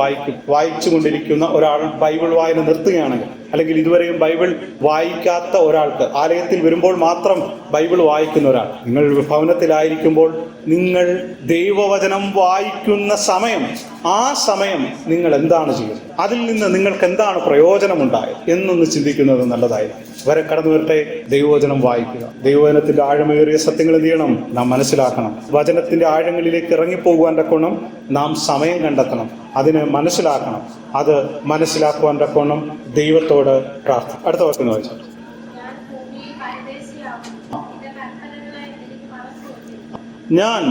വായിച്ചുകൊണ്ടിരിക്കുന്ന ഒരാൾ ബൈബിൾ വായന നിർത്തുകയാണെങ്കിൽ, അല്ലെങ്കിൽ ഇതുവരെയും ബൈബിൾ വായിക്കാത്ത ഒരാൾക്ക്, ആലയത്തിൽ വരുമ്പോൾ മാത്രം ബൈബിൾ വായിക്കുന്ന ഒരാൾ, നിങ്ങൾ ഭവനത്തിലായിരിക്കുമ്പോൾ നിങ്ങൾ ദൈവവചനം വായിക്കുന്ന സമയം, ആ സമയം നിങ്ങൾ എന്താണ് ചെയ്യുന്നത്? അതിൽ നിന്ന് നിങ്ങൾക്ക് എന്താണ് പ്രയോജനമുണ്ടായത് എന്നൊന്ന് ചിന്തിക്കുന്നത് നല്ലതായിരിക്കും. വരെ കടന്നു വരട്ടെ, ദൈവവചനം വായിക്കുക. ദൈവവചനത്തിന്റെ ആഴമേറിയ സത്യങ്ങൾ എന്ത് ചെയ്യണം? നാം മനസ്സിലാക്കണം. വചനത്തിന്റെ ആഴങ്ങളിലേക്ക് ഇറങ്ങിപ്പോകുവാൻ തക്കോണം നാം സമയം കണ്ടെത്തണം. അതിന് മനസ്സിലാക്കണം. അത് മനസ്സിലാക്കുവാൻ തക്കോണം ദൈവത്തോട് പ്രാർത്ഥിക്കും. അടുത്ത വാക്യം വായിച്ചു. ഞാൻ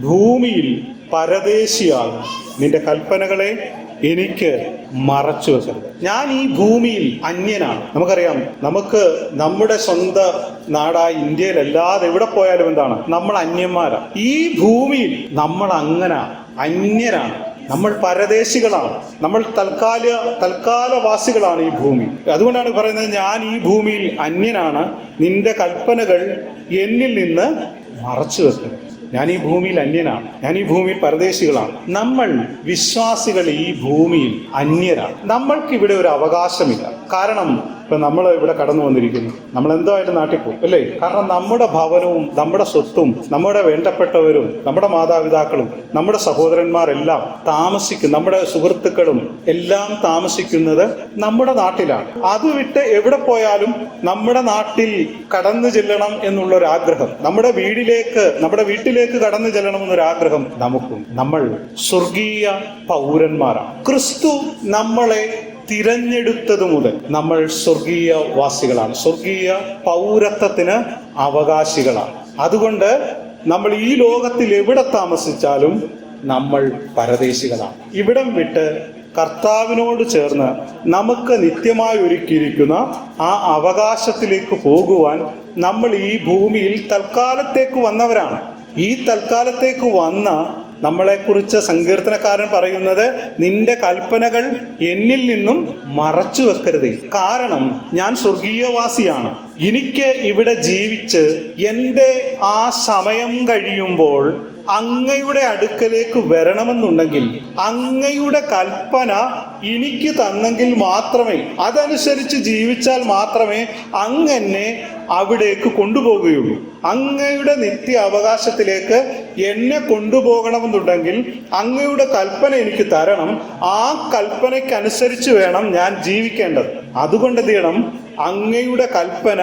ഭൂമിയിൽ പരദേശിയാകും, നിന്റെ കൽപ്പനകളെ എനിക്ക് മറച്ചു വെക്കരുത്. ഞാൻ ഈ ഭൂമിയിൽ അന്യനാണ്. നമുക്കറിയാം, നമ്മുടെ സ്വന്തം നാടായ ഇന്ത്യയിലല്ലാതെ എവിടെ പോയാലും എന്താണ്, നമ്മൾ അന്യന്മാരാണ്. ഈ ഭൂമിയിൽ നമ്മൾ അങ്ങനെ അന്യരാണ്. നമ്മൾ പരദേശികളാണ്. നമ്മൾ തൽക്കാലവാസികളാണ് ഈ ഭൂമി. അതുകൊണ്ടാണ് പറയുന്നത്, ഞാൻ ഈ ഭൂമിയിൽ അന്യനാണ്, നിന്റെ കൽപ്പനകൾ എന്നിൽ നിന്ന് മറച്ചു വെക്കുന്നു. ഞാൻ ഈ ഭൂമിയിൽ അന്യനാണ്, ഞാൻ ഈ ഭൂമിയിൽ പരദേശികളാണ്. നമ്മൾ വിശ്വാസികൾ ഈ ഭൂമിയിൽ അന്യരാണ്. നമ്മൾക്കിവിടെ ഒരു അവകാശമില്ല. കാരണം ഇപ്പൊ നമ്മൾ ഇവിടെ കടന്നു വന്നിരിക്കുന്നു, നമ്മൾ എന്തായാലും നാട്ടിൽ പോകും അല്ലേ? കാരണം നമ്മുടെ ഭവനവും നമ്മുടെ സ്വത്തും നമ്മുടെ വേണ്ടപ്പെട്ടവരും നമ്മുടെ മാതാപിതാക്കളും നമ്മുടെ സഹോദരന്മാരെല്ലാം നമ്മുടെ സുഹൃത്തുക്കളും എല്ലാം താമസിക്കുന്നത് നമ്മുടെ നാട്ടിലാണ്. അത് വിട്ട് എവിടെ പോയാലും നമ്മുടെ നാട്ടിൽ കടന്നു ചെല്ലണം എന്നുള്ളൊരാഗ്രഹം, നമ്മുടെ വീട്ടിലേക്ക് കടന്നു ചെല്ലണം എന്നൊരാഗ്രഹം നമുക്കും. നമ്മൾ സ്വർഗീയ പൗരന്മാരാണ്. ക്രിസ്തു നമ്മളെ തിരഞ്ഞെടുത്തത് മുതൽ നമ്മൾ സ്വർഗീയ വാസികളാണ്, സ്വർഗീയ പൗരത്വത്തിന് അവകാശികളാണ്. അതുകൊണ്ട് നമ്മൾ ഈ ലോകത്തിൽ എവിടെ താമസിച്ചാലും നമ്മൾ പരദേശികളാണ്. ഇവിടം വിട്ട് കർത്താവിനോട് ചേർന്ന് നമുക്ക് നിത്യമായി ഒരുക്കിയിരിക്കുന്ന ആ അവകാശത്തിലേക്ക് പോകുവാൻ നമ്മൾ ഈ ഭൂമിയിൽ തൽക്കാലത്തേക്ക് വന്നവരാണ്. ഈ തൽക്കാലത്തേക്ക് വന്ന നമ്മളെക്കുറിച്ച് സങ്കീർത്തനക്കാരൻ പറയുന്നത്, നിന്റെ കൽപ്പനകൾ എന്നിൽ നിന്നും മറച്ചു വെക്കരുത്. കാരണം ഞാൻ സ്വർഗീയവാസിയാണ്. എനിക്ക് ഇവിടെ ജീവിച്ച് എൻ്റെ ആ സമയം കഴിയുമ്പോൾ അങ്ങയുടെ അടുക്കലേക്ക് വരണമെന്നുണ്ടെങ്കിൽ അങ്ങയുടെ കൽപ്പന എനിക്ക് തന്നെങ്കിൽ മാത്രമേ, അതനുസരിച്ച് ജീവിച്ചാൽ മാത്രമേ അങ്ങനെ അവിടേക്ക് കൊണ്ടുപോകുകയുള്ളൂ. അങ്ങയുടെ നിത്യ അവകാശത്തിലേക്ക് എന്നെ കൊണ്ടുപോകണമെന്നുണ്ടെങ്കിൽ അങ്ങയുടെ കൽപ്പന എനിക്ക് തരണം. ആ കൽപ്പനയ്ക്കനുസരിച്ച് വേണം ഞാൻ ജീവിക്കേണ്ടത്. അതുകൊണ്ട് എന്ത് ചെയ്യണം? അങ്ങയുടെ കൽപ്പന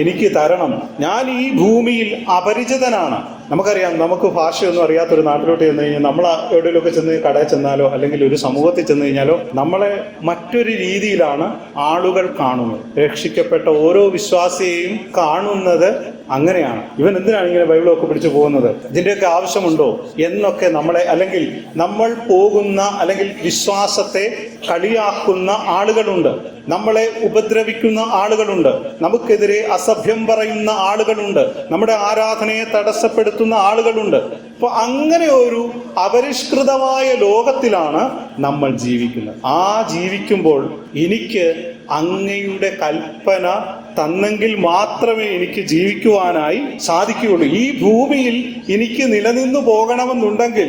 എനിക്ക് തരണം. ഞാൻ ഈ ഭൂമിയിൽ അപരിചിതനാണ്. നമുക്കറിയാം, നമുക്ക് ഭാഷയൊന്നും അറിയാത്തൊരു നാട്ടിലോട്ട് ചെന്ന് കഴിഞ്ഞാൽ നമ്മൾ എവിടെയെങ്കിലുമൊക്കെ ചെന്ന് കടയിൽ ചെന്നാലോ അല്ലെങ്കിൽ ഒരു സമൂഹത്തിൽ ചെന്ന് കഴിഞ്ഞാലോ നമ്മളെ മറ്റൊരു രീതിയിലാണ് ആളുകൾ കാണുന്നത്. രക്ഷിക്കപ്പെട്ട ഓരോ വിശ്വാസിയെയും കാണുന്നത് അങ്ങനെയാണ്. ഇവൻ എന്തിനാണ് ഇങ്ങനെ ബൈബിളൊക്കെ പിടിച്ചു പോകുന്നത്, ഇതിൻ്റെയൊക്കെ ആവശ്യമുണ്ടോ എന്നൊക്കെ നമ്മളെ, അല്ലെങ്കിൽ നമ്മൾ പോകുന്ന അല്ലെങ്കിൽ വിശ്വാസത്തെ കളിയാക്കുന്ന ആളുകളുണ്ട്, നമ്മളെ ഉപദ്രവിക്കുന്ന ആളുകളുണ്ട്, നമുക്കെതിരെ അസഭ്യം പറയുന്ന ആളുകളുണ്ട്, നമ്മുടെ ആരാധനയെ തടസ്സപ്പെടുത്തുന്ന ആളുകളുണ്ട്. അപ്പോൾ അങ്ങനെ ഒരു അപരിഷ്കൃതമായ ലോകത്തിലാണ് നമ്മൾ ജീവിക്കുന്നത്. ആ ജീവിക്കുമ്പോൾ എനിക്ക് അങ്ങയുടെ കൽപ്പന തന്നെങ്കിൽ മാത്രമേ എനിക്ക് ജീവിക്കുവാനായി സാധിക്കുകയുള്ളൂ. ഈ ഭൂമിയിൽ എനിക്ക് നിലനിന്നു പോകണമെന്നുണ്ടെങ്കിൽ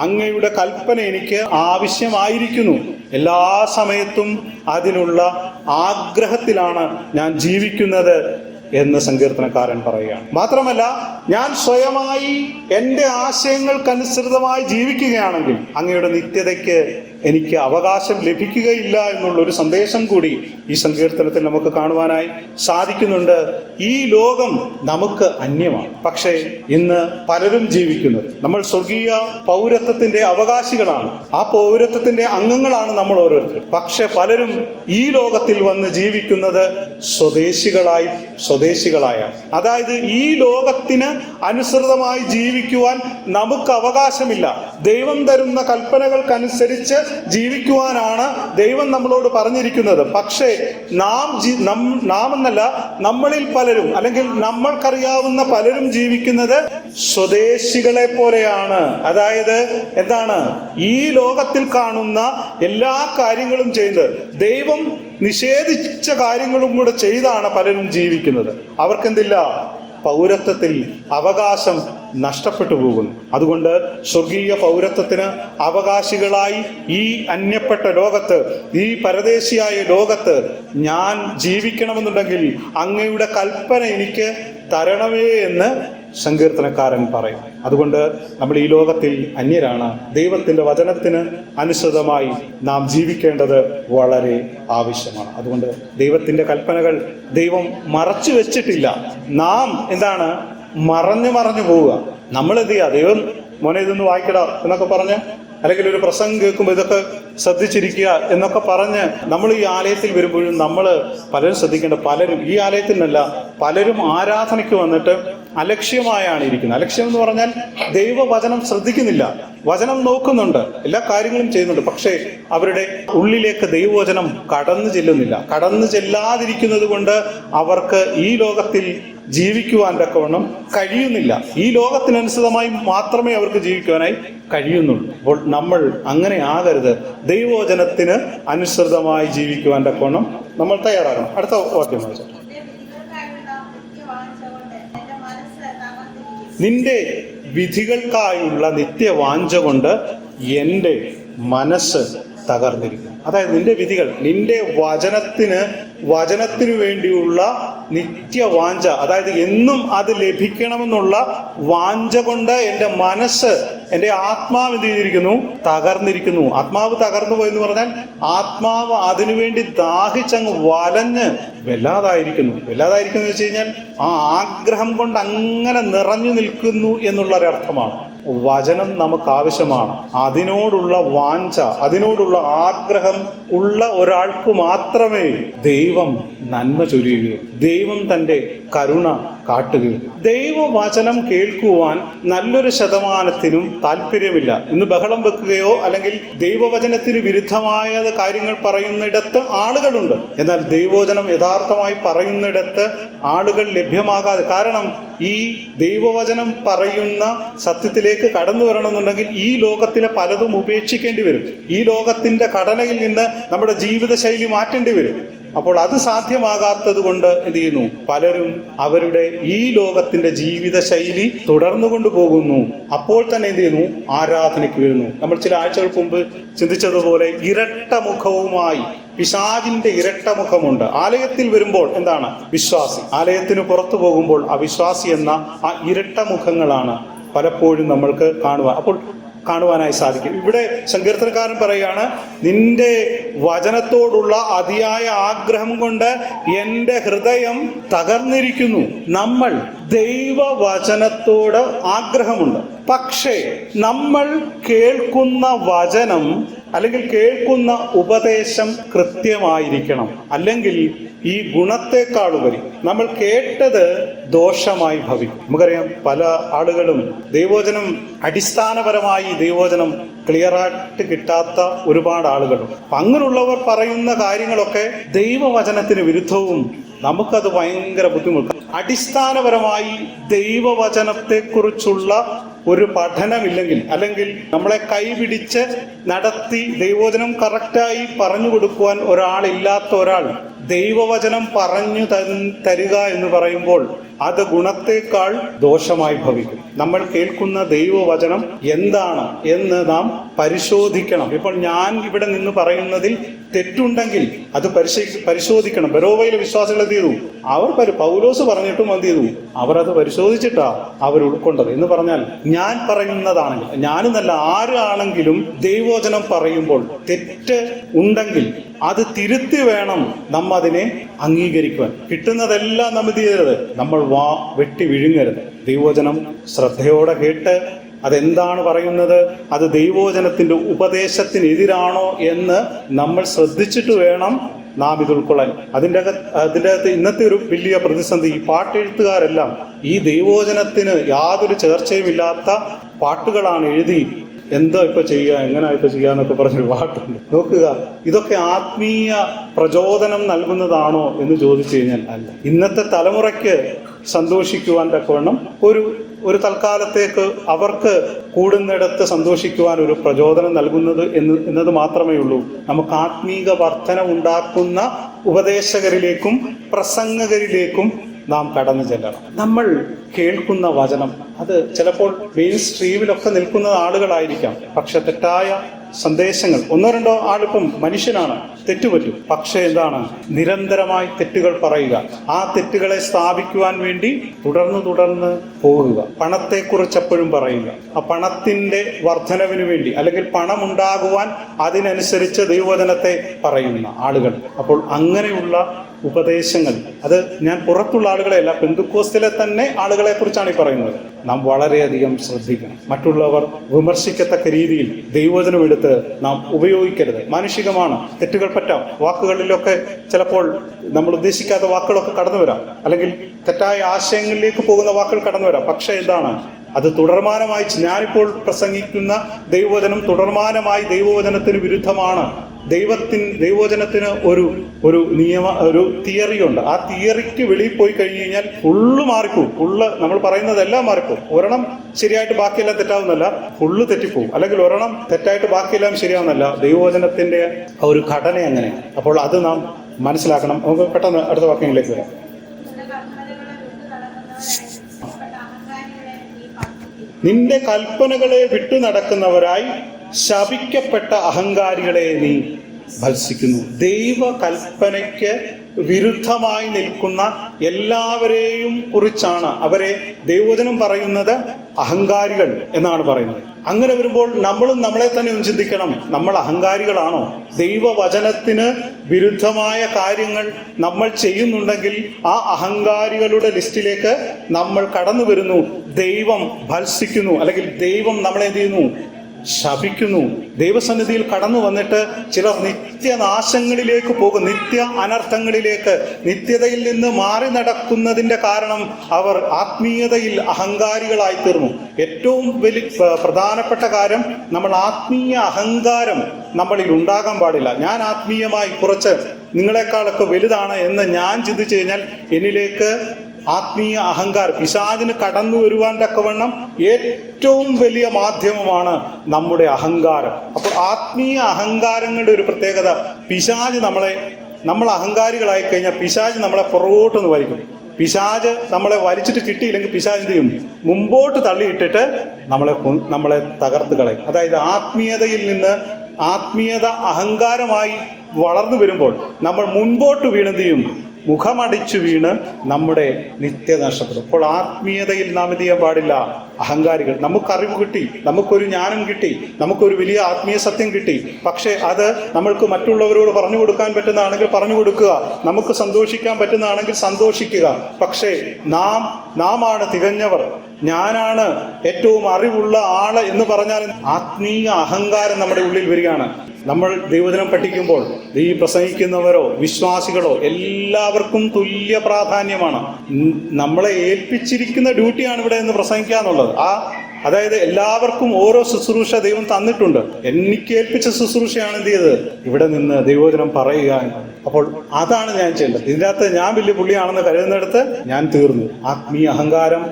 അങ്ങയുടെ കൽപ്പന എനിക്ക് ആവശ്യമായിരിക്കുന്നു. എല്ലാ സമയത്തും അതിനുള്ള ആഗ്രഹത്തിലാണ് ഞാൻ ജീവിക്കുന്നത് എന്ന് സങ്കീർത്തനക്കാരൻ പറയുകയാണ്. മാത്രമല്ല, ഞാൻ സ്വയമായി എൻ്റെ ആശയങ്ങൾക്കനുസൃതമായി ജീവിക്കുകയാണെങ്കിൽ അങ്ങയുടെ നിത്യതയ്ക്ക് എനിക്ക് അവകാശം ലഭിക്കുകയില്ല എന്നുള്ളൊരു സന്ദേശം കൂടി ഈ സങ്കീർത്തനത്തിൽ നമുക്ക് കാണുവാനായി സാധിക്കുന്നുണ്ട്. ഈ ലോകം നമുക്ക് അന്യമാണ്. പക്ഷേ ഇന്ന് പലരും ജീവിക്കുന്നത്, നമ്മൾ സ്വർഗീയ പൗരത്വത്തിന്റെ അവകാശികളാണ്, ആ പൗരത്വത്തിന്റെ അംഗങ്ങളാണ് നമ്മൾ ഓരോരുത്തരും. പക്ഷെ പലരും ഈ ലോകത്തിൽ വന്ന് ജീവിക്കുന്നത് സ്വദേശികളായ, അതായത് ഈ ലോകത്തിന് അനുസൃതമായി ജീവിക്കുവാൻ നമുക്ക് അവകാശമില്ല. ദൈവം തരുന്ന കൽപ്പനകൾക്കനുസരിച്ച് ജീവിക്കുവാനാണ് ദൈവം നമ്മളോട് പറഞ്ഞിരിക്കുന്നത്. പക്ഷേ നാം എന്നല്ല, നമ്മളിൽ പലരും, അല്ലെങ്കിൽ നമ്മൾക്കറിയാവുന്ന പലരും ജീവിക്കുന്നത് സ്വദേശികളെ പോലെയാണ്. അതായത് എന്താണ്, ഈ ലോകത്തിൽ കാണുന്ന എല്ലാ കാര്യങ്ങളും ചെയ്ത് ദൈവം നിഷേധിച്ച കാര്യങ്ങളും കൂടെ ചെയ്താണ് പലരും ജീവിക്കുന്നത്. അവർക്കെന്തില്ല, പൗരത്വത്തിൽ അവകാശം നഷ്ടപ്പെട്ടു പോകുന്നു. അതുകൊണ്ട് സ്വർഗീയ പൗരത്വത്തിന് അവകാശികളായി ഈ അന്യപ്പെട്ട ലോകത്ത്, ഈ പരദേശിയായ ലോകത്ത് ഞാൻ ജീവിക്കണമെന്നുണ്ടെങ്കിൽ അങ്ങയുടെ കൽപ്പന എനിക്ക് തരണമേ എന്ന് സങ്കീർത്തനക്കാരൻ പറയും. അതുകൊണ്ട് നമ്മൾ ഈ ലോകത്തിൽ അന്യരാണ്. ദൈവത്തിൻ്റെ വചനത്തിന് അനുസൃതമായി നാം ജീവിക്കേണ്ടത് വളരെ ആവശ്യമാണ്. അതുകൊണ്ട് ദൈവത്തിൻ്റെ കൽപ്പനകൾ ദൈവം മറച്ചു വെച്ചിട്ടില്ല. നാം എന്താണ്, മറഞ്ഞു പോവുക. നമ്മളെന്ത് ചെയ്യുക, ദൈവം മോനെ ഇതൊന്ന് വായിക്കടാ എന്നൊക്കെ പറഞ്ഞ്, അല്ലെങ്കിൽ ഒരു പ്രസംഗം കേൾക്കുമ്പോൾ ഇതൊക്കെ ശ്രദ്ധിച്ചിരിക്കുക എന്നൊക്കെ പറഞ്ഞ് നമ്മൾ ഈ ആലയത്തിൽ വരുമ്പോഴും നമ്മൾ പലരും ശ്രദ്ധിക്കേണ്ട, പലരും ഈ ആലയത്തിൽ നിന്നല്ല, പലരും ആരാധനയ്ക്ക് വന്നിട്ട് അലക്ഷ്യമായാണ് ഇരിക്കുന്നത്. അലക്ഷ്യം എന്ന് പറഞ്ഞാൽ ദൈവവചനം ശ്രദ്ധിക്കുന്നില്ല, വചനം നോക്കുന്നുണ്ട്, എല്ലാ കാര്യങ്ങളും ചെയ്യുന്നുണ്ട്, പക്ഷേ അവരുടെ ഉള്ളിലേക്ക് ദൈവവചനം കടന്നു ചെല്ലുന്നില്ല. കടന്നു ചെല്ലാതിരിക്കുന്നത് കൊണ്ട് അവർക്ക് ഈ ലോകത്തിൽ ജീവിക്കുവാൻ തക്കവണ്ണം കഴിയുന്നില്ല. ഈ ലോകത്തിനനുസൃതമായി മാത്രമേ അവർക്ക് ജീവിക്കുവാനായി കഴിയുന്നുള്ളൂ. അപ്പോൾ നമ്മൾ അങ്ങനെ ആകരുത്. ദൈവവചനത്തിന് അനുസൃതമായി ജീവിക്കുവാൻ തക്കവണ്ണം നമ്മൾ തയ്യാറാകണം. അടുത്ത വാക്യം വായിച്ചു. നിന്റെ വിധികൾക്കായുള്ള നിത്യവാഞ്ച കൊണ്ട് എൻ്റെ മനസ്സ് തകർന്നിരിക്കുന്നു. അതായത് നിന്റെ വിധികൾ, നിന്റെ വചനത്തിന് വേണ്ടിയുള്ള നിത്യവാഞ്ച, അതായത് എന്നും അത് ലഭിക്കണമെന്നുള്ള വാഞ്ച കൊണ്ട് എൻ്റെ മനസ്സ്, എൻ്റെ ആത്മാവ് എന്ത് ചെയ്തിരിക്കുന്നു, തകർന്നിരിക്കുന്നു. ആത്മാവ് തകർന്നു പോയെന്ന് പറഞ്ഞാൽ ആത്മാവ് അതിനുവേണ്ടി ദാഹിച്ചങ്ങ് വലഞ്ഞ് വല്ലാതായിരിക്കുന്നു എന്ന് വെച്ച് കഴിഞ്ഞാൽ ആ ആഗ്രഹം കൊണ്ട് അങ്ങനെ നിറഞ്ഞു നിൽക്കുന്നു എന്നുള്ളൊരർത്ഥമാണ്. വചനം നമുക്ക് ആവശ്യമാണ്. അതിനോടുള്ള വാഞ്ച, അതിനോടുള്ള ആഗ്രഹം ഉള്ള ഒരാൾക്ക് മാത്രമേ ദൈവം നന്മ ചൊരിയുകയും ദൈവം തൻ്റെ കരുണ കാട്ടുകയും. ദൈവവചനം കേൾക്കുവാൻ നല്ലൊരു ശതമാനത്തിനും താല്പര്യമില്ല. ഇന്ന് ബഹളം വെക്കുകയോ അല്ലെങ്കിൽ ദൈവവചനത്തിന് വിരുദ്ധമായ കാര്യങ്ങൾ പറയുന്നിടത്ത് ആളുകളുണ്ട്. എന്നാൽ ദൈവവചനം യഥാർത്ഥമായി പറയുന്നിടത്ത് ആളുകൾ ലഭ്യമാകാതെ, കാരണം ഈ ദൈവവചനം പറയുന്ന സത്യത്തിലേക്ക് കടന്നു വരണമെന്നുണ്ടെങ്കിൽ ഈ ലോകത്തിലെ പലതും ഉപേക്ഷിക്കേണ്ടി വരും. ഈ ലോകത്തിന്റെ ഘടനയിൽ നിന്ന് നമ്മുടെ ജീവിതശൈലി മാറ്റേണ്ടി വരും. അപ്പോൾ അത് സാധ്യമാകാത്തത് കൊണ്ട് എന്ത് ചെയ്യുന്നു, പലരും അവരുടെ ഈ ലോകത്തിന്റെ ജീവിതശൈലി തുടർന്നു കൊണ്ടുപോകുന്നു. അപ്പോൾ തന്നെ എന്ത് ചെയ്യുന്നു, ആരാധനയ്ക്ക് വരുന്നു. നമ്മൾ ചില ആഴ്ചകൾക്ക് മുമ്പ് ചിന്തിച്ചതുപോലെ ഇരട്ട മുഖവുമായി പിശാചിന്റെ ഇരട്ട മുഖമുണ്ട്. ആലയത്തിൽ വരുമ്പോൾ എന്താണ് വിശ്വാസി, ആലയത്തിന് പുറത്തു പോകുമ്പോൾ അവിശ്വാസി എന്ന ആ ഇരട്ട മുഖങ്ങളാണ് പലപ്പോഴും നമ്മൾക്ക് കാണുവാനായി സാധിക്കും. ഇവിടെ സങ്കീർത്തനക്കാരൻ പറയുകയാണ്, നിന്റെ വചനത്തോടുള്ള അതിയായ ആഗ്രഹം കൊണ്ട് എൻ്റെ ഹൃദയം തകർന്നിരിക്കുന്നു. നമ്മൾ ദൈവവചനത്തോട് ആഗ്രഹമുണ്ട്. പക്ഷേ നമ്മൾ കേൾക്കുന്ന വചനം അല്ലെങ്കിൽ കേൾക്കുന്ന ഉപദേശം കൃത്യമായിരിക്കണം. അല്ലെങ്കിൽ ഈ ഗുണത്തെക്കാളുപരി നമ്മൾ കേട്ടത് ദോഷമായി ഭവിക്കും. നമുക്കറിയാം, പല ആളുകളും ദൈവവചനം അടിസ്ഥാനപരമായി ദൈവവചനം ക്ലിയറായിട്ട് കിട്ടാത്ത ഒരുപാട് ആളുകളുണ്ട്. അങ്ങനെയുള്ളവർ പറയുന്ന കാര്യങ്ങളൊക്കെ ദൈവവചനത്തിന് വിരുദ്ധവും നമുക്കത് ഭയങ്കര ബുദ്ധിമുട്ട്. അടിസ്ഥാനപരമായി ദൈവവചനത്തെക്കുറിച്ചുള്ള ഒരു പഠനമില്ലെങ്കിൽ, അല്ലെങ്കിൽ നമ്മളെ കൈപിടിച്ച് നടത്തി ദൈവവചനം കറക്റ്റായി പറഞ്ഞു കൊടുക്കുവാൻ ഒരാളില്ലാത്ത ഒരാൾ ദൈവവചനം പറഞ്ഞു തരിക എന്ന് പറയുമ്പോൾ അത് ഗുണത്തേക്കാൾ ദോഷമായി ഭവിക്കും. നമ്മൾ കേൾക്കുന്ന ദൈവവചനം എന്താണ് എന്ന് നാം പരിശോധിക്കണം. ഇപ്പോൾ ഞാൻ ഇവിടെ നിന്ന് പറയുന്നതിൽ തെറ്റുണ്ടെങ്കിൽ അത് പരിശോധിക്കണം. ബെരോവയിലെ വിശ്വാസികൾ എന്ത് ചെയ്തു? അവർ പൗലോസ് പറഞ്ഞിട്ടും എന്ത് ചെയ്തു? അവർ അത് പരിശോധിച്ചിട്ടാ അവർ ഉൾക്കൊണ്ടത്. എന്ന് പറഞ്ഞാൽ ഞാൻ പറയുന്നതാണെങ്കിൽ, ഞാനെന്നല്ല ആരാണെങ്കിലും ദൈവവചനം പറയുമ്പോൾ തെറ്റ് ഉണ്ടെങ്കിൽ അത് തിരുത്തി വേണം നമ്മ അതിനെ അംഗീകരിക്കുവാൻ. കിട്ടുന്നതെല്ലാം നമ്മൾ ചെയ്യരുത്, നമ്മൾ വെട്ടി വിഴുങ്ങരുത്. ദൈവവചനം ശ്രദ്ധയോടെ കേട്ട് അതെന്താണ് പറയുന്നത്, അത് ദൈവവചനത്തിന്റെ ഉപദേശത്തിനെതിരാണോ എന്ന് നമ്മൾ ശ്രദ്ധിച്ചിട്ട് വേണം നാം ഇത് ഉൾക്കൊള്ളാൻ. അതിൻ്റെ അകത്ത് ഇന്നത്തെ ഒരു വലിയ പ്രതിസന്ധി, ഈ പാട്ടെഴുത്തുകാരെല്ലാം ഈ ദൈവവചനത്തിന് യാതൊരു ചേർച്ചയുമില്ലാത്ത പാട്ടുകളാണ് എഴുതി എന്താ ഇപ്പൊ ചെയ്യുക, എങ്ങനെ ഇപ്പൊ ചെയ്യാന്നൊക്കെ പറഞ്ഞൊരു പാട്ടുണ്ട്. നോക്കുക, ഇതൊക്കെ ആത്മീയ പ്രചോദനം നൽകുന്നതാണോ എന്ന് ചോദിച്ചു കഴിഞ്ഞാൽ അല്ല. ഇന്നത്തെ തലമുറയ്ക്ക് സന്തോഷിക്കുവാൻ തക്കവണ്ണം ഒരു തൽക്കാലത്തേക്ക് അവർക്ക് കൂടുന്നിടത്ത് സന്തോഷിക്കുവാൻ ഒരു പ്രചോദനം നൽകുന്നത് എന്നത് മാത്രമേ ഉള്ളൂ. നമുക്ക് ആത്മീക വർധന ഉണ്ടാക്കുന്ന ഉപദേശകരിലേക്കും പ്രസംഗകരിലേക്കും നാം കടന്നു ചെല്ലണം. നമ്മൾ കേൾക്കുന്ന വചനം അത് ചിലപ്പോൾ മെയിൻ സ്ട്രീമിലൊക്കെ നിൽക്കുന്ന ആളുകളായിരിക്കാം, പക്ഷെ തെറ്റായ സന്ദേശങ്ങൾ, ഒന്നോ രണ്ടോ ആളിപ്പം മനുഷ്യനാണ്, തെറ്റുപറ്റും. പക്ഷെ എന്താണ്, നിരന്തരമായി തെറ്റുകൾ പറയുക, ആ തെറ്റുകളെ സ്ഥാപിക്കുവാൻ വേണ്ടി തുടർന്ന് പോകുക. പണത്തെക്കുറിച്ച് എപ്പോഴും പറയുക, ആ പണത്തിന്റെ വർധനവിന് വേണ്ടി അല്ലെങ്കിൽ പണമുണ്ടാകുവാൻ അതിനനുസരിച്ച് ദൈവവചനത്തെ പറയുന്ന ആളുകൾ. അപ്പോൾ അങ്ങനെയുള്ള ഉപദേശങ്ങൾ, അത് ഞാൻ പുറത്തുള്ള ആളുകളെയല്ല, പെന്തക്കോസ്തിലെ തന്നെ ആളുകളെ കുറിച്ചാണ് ഈ പറയുന്നത്. നാം വളരെയധികം ശ്രദ്ധിക്കണം. മറ്റുള്ളവർ വിമർശിക്കത്തക്ക രീതിയിൽ ദൈവവചനം എടുത്ത് നാം ഉപയോഗിക്കരുത്. മാനുഷികമാണ്, തെറ്റുകൾ പറ്റാം. വാക്കുകളിലൊക്കെ ചിലപ്പോൾ നമ്മൾ ഉദ്ദേശിക്കാത്ത വാക്കുകളൊക്കെ കടന്നു വരാം, അല്ലെങ്കിൽ തെറ്റായ ആശയങ്ങളിലേക്ക് പോകുന്ന വാക്കുകൾ കടന്നു വരാം. പക്ഷെ എന്താണ്, അത് തുടർമാനമായി ഞാനിപ്പോൾ പ്രസംഗിക്കുന്ന ദൈവവചനം തുടർമാനമായി ദൈവവചനത്തിന് വിരുദ്ധമാണ്. ദൈവവചനത്തിന് ഒരു തിയറി ഉണ്ട്. ആ തിയറിക്ക് വെളിയിൽ പോയി കഴിഞ്ഞു കഴിഞ്ഞാൽ ഫുള്ള് മാറിപ്പോവും. നമ്മൾ പറയുന്നതെല്ലാം മാറിപ്പോവും. ഒരെണ്ണം ശരിയായിട്ട് ബാക്കിയെല്ലാം തെറ്റാവുന്നല്ല, ഫുള്ള് തെറ്റിപ്പോവും. അല്ലെങ്കിൽ ഒരെണ്ണം തെറ്റായിട്ട് ബാക്കിയെല്ലാം ശരിയാവുന്നല്ല. ദൈവവചനത്തിന്റെ ഒരു ഘടന അങ്ങനെ. അപ്പോൾ അത് നാം മനസ്സിലാക്കണം. നമുക്ക് പെട്ടെന്ന് അടുത്ത വാക്യങ്ങളിലേക്ക് വരാം. നിന്റെ കൽപ്പനകളെ വിട്ടു നടക്കുന്നവരായി ശപിക്കപ്പെട്ട അഹങ്കാരികളെ നീ ഭത്സിക്കുന്നു. ദൈവ കൽപ്പനയ്ക്ക് വിരുദ്ധമായി നിൽക്കുന്ന എല്ലാവരെയും കുറിച്ചാണ് അവരെ ദൈവവചനം പറയുന്നത് അഹങ്കാരികൾ എന്നാണ് പറയുന്നത്. അങ്ങനെ വരുമ്പോൾ നമ്മളും നമ്മളെ തന്നെ ഒന്ന് ചിന്തിക്കണം, നമ്മൾ അഹങ്കാരികളാണോ? ദൈവവചനത്തിന് വിരുദ്ധമായ കാര്യങ്ങൾ നമ്മൾ ചെയ്യുന്നുണ്ടെങ്കിൽ ആ അഹങ്കാരികളുടെ ലിസ്റ്റിലേക്ക് നമ്മൾ കടന്നു വരുന്നു. ദൈവം ഭത്സിക്കുന്നു, അല്ലെങ്കിൽ ദൈവം നമ്മളെ എന്ത് ചെയ്യുന്നു? ശപിക്കുന്നു. ദൈവസന്നിധിയിൽ കടന്നു വന്നിട്ട് ചിലർ നിത്യനാശങ്ങളിലേക്ക് പോകും, നിത്യ അനർത്ഥങ്ങളിലേക്ക്, നിത്യതയിൽ നിന്ന് മാറി നടക്കുന്നതിന്റെ കാരണം അവർ ആത്മീയതയിൽ അഹങ്കാരികളായി തീർന്നു. ഏറ്റവും പ്രധാനപ്പെട്ട കാര്യം, നമ്മൾ ആത്മീയ അഹങ്കാരം നമ്മളിൽ ഉണ്ടാകാൻ പാടില്ല. ഞാൻ ആത്മീയമായി കുറച്ച് നിങ്ങളെക്കാളൊക്കെ വലുതാണ് എന്ന് ഞാൻ ചിന്തിച്ചു കഴിഞ്ഞാൽ എന്നിലേക്ക് ആത്മീയ അഹങ്കാരം, പിശാചിന് കടന്നു വരുവാൻ തക്കവണ്ണം ഏറ്റവും വലിയ മാധ്യമമാണ് നമ്മുടെ അഹങ്കാരം. അപ്പോൾ ആത്മീയ അഹങ്കാരങ്ങളുടെ ഒരു പ്രത്യേകത, നമ്മൾ അഹങ്കാരികളായി കഴിഞ്ഞാൽ പിശാച് നമ്മളെ പുറകോട്ടൊന്ന് വലിക്കും. പിശാച് നമ്മളെ വലിച്ചിട്ട് കിട്ടിയില്ലെങ്കിൽ പിശാച് എന്ത് ചെയ്യും? മുമ്പോട്ട് തള്ളിയിട്ടിട്ട് നമ്മളെ തകർത്ത് കളയും. അതായത് ആത്മീയതയിൽ നിന്ന് അഹങ്കാരമായി വളർന്നു വരുമ്പോൾ നമ്മൾ മുൻപോട്ട് വീണെന്ത് ചെയ്യും? മുഖമടിച്ചു വീണ് നമ്മുടെ നിത്യത നഷ്ടപ്പെടും. അപ്പോൾ ആത്മീയതയിൽ നാം എന്ത് ചെയ്യാൻ പാടില്ല? അഹങ്കാരികൾ. നമുക്കറിവ് കിട്ടി, നമുക്കൊരു ജ്ഞാനം കിട്ടി, നമുക്കൊരു വലിയ ആത്മീയ സത്യം കിട്ടി. പക്ഷെ അത് നമ്മൾക്ക് മറ്റുള്ളവരോട് പറഞ്ഞു കൊടുക്കാൻ പറ്റുന്നതാണെങ്കിൽ പറഞ്ഞു കൊടുക്കുക, നമുക്ക് സന്തോഷിക്കാൻ പറ്റുന്നതാണെങ്കിൽ സന്തോഷിക്കുക. പക്ഷേ നാമാണ് തികഞ്ഞവർ, ഞാനാണ് ഏറ്റവും അറിവുള്ള ആള് എന്ന് പറഞ്ഞാൽ ആത്മീയ അഹങ്കാരം നമ്മുടെ ഉള്ളിൽ വരികയാണ്. നമ്മൾ ദൈവവചനം പഠിക്കുമ്പോൾ ഈ പ്രസംഗിക്കുന്നവരോ വിശ്വാസികളോ എല്ലാവർക്കും തുല്യ പ്രാധാന്യമാണ്. നമ്മളെ ഏൽപ്പിച്ചിരിക്കുന്ന ഡ്യൂട്ടിയാണ് ഇവിടെ നിന്ന് പ്രസംഗിക്കുക എന്നുള്ളത്. അതായത് എല്ലാവർക്കും ഓരോ ശുശ്രൂഷ ദൈവം തന്നിട്ടുണ്ട്. എനിക്ക് ഏൽപ്പിച്ച ശുശ്രൂഷയാണ് എന്ത് ചെയ്തത്? ഇവിടെ നിന്ന് ദൈവവചനം പറയുക. അപ്പോൾ അതാണ് ഞാൻ ചെയ്യേണ്ടത്. ഇതിനകത്ത് ഞാൻ വലിയ പുള്ളിയാണെന്ന് കരുതുന്നിടത്ത് ഞാൻ തീർന്നു. ആത്മീയ അഹങ്കാരം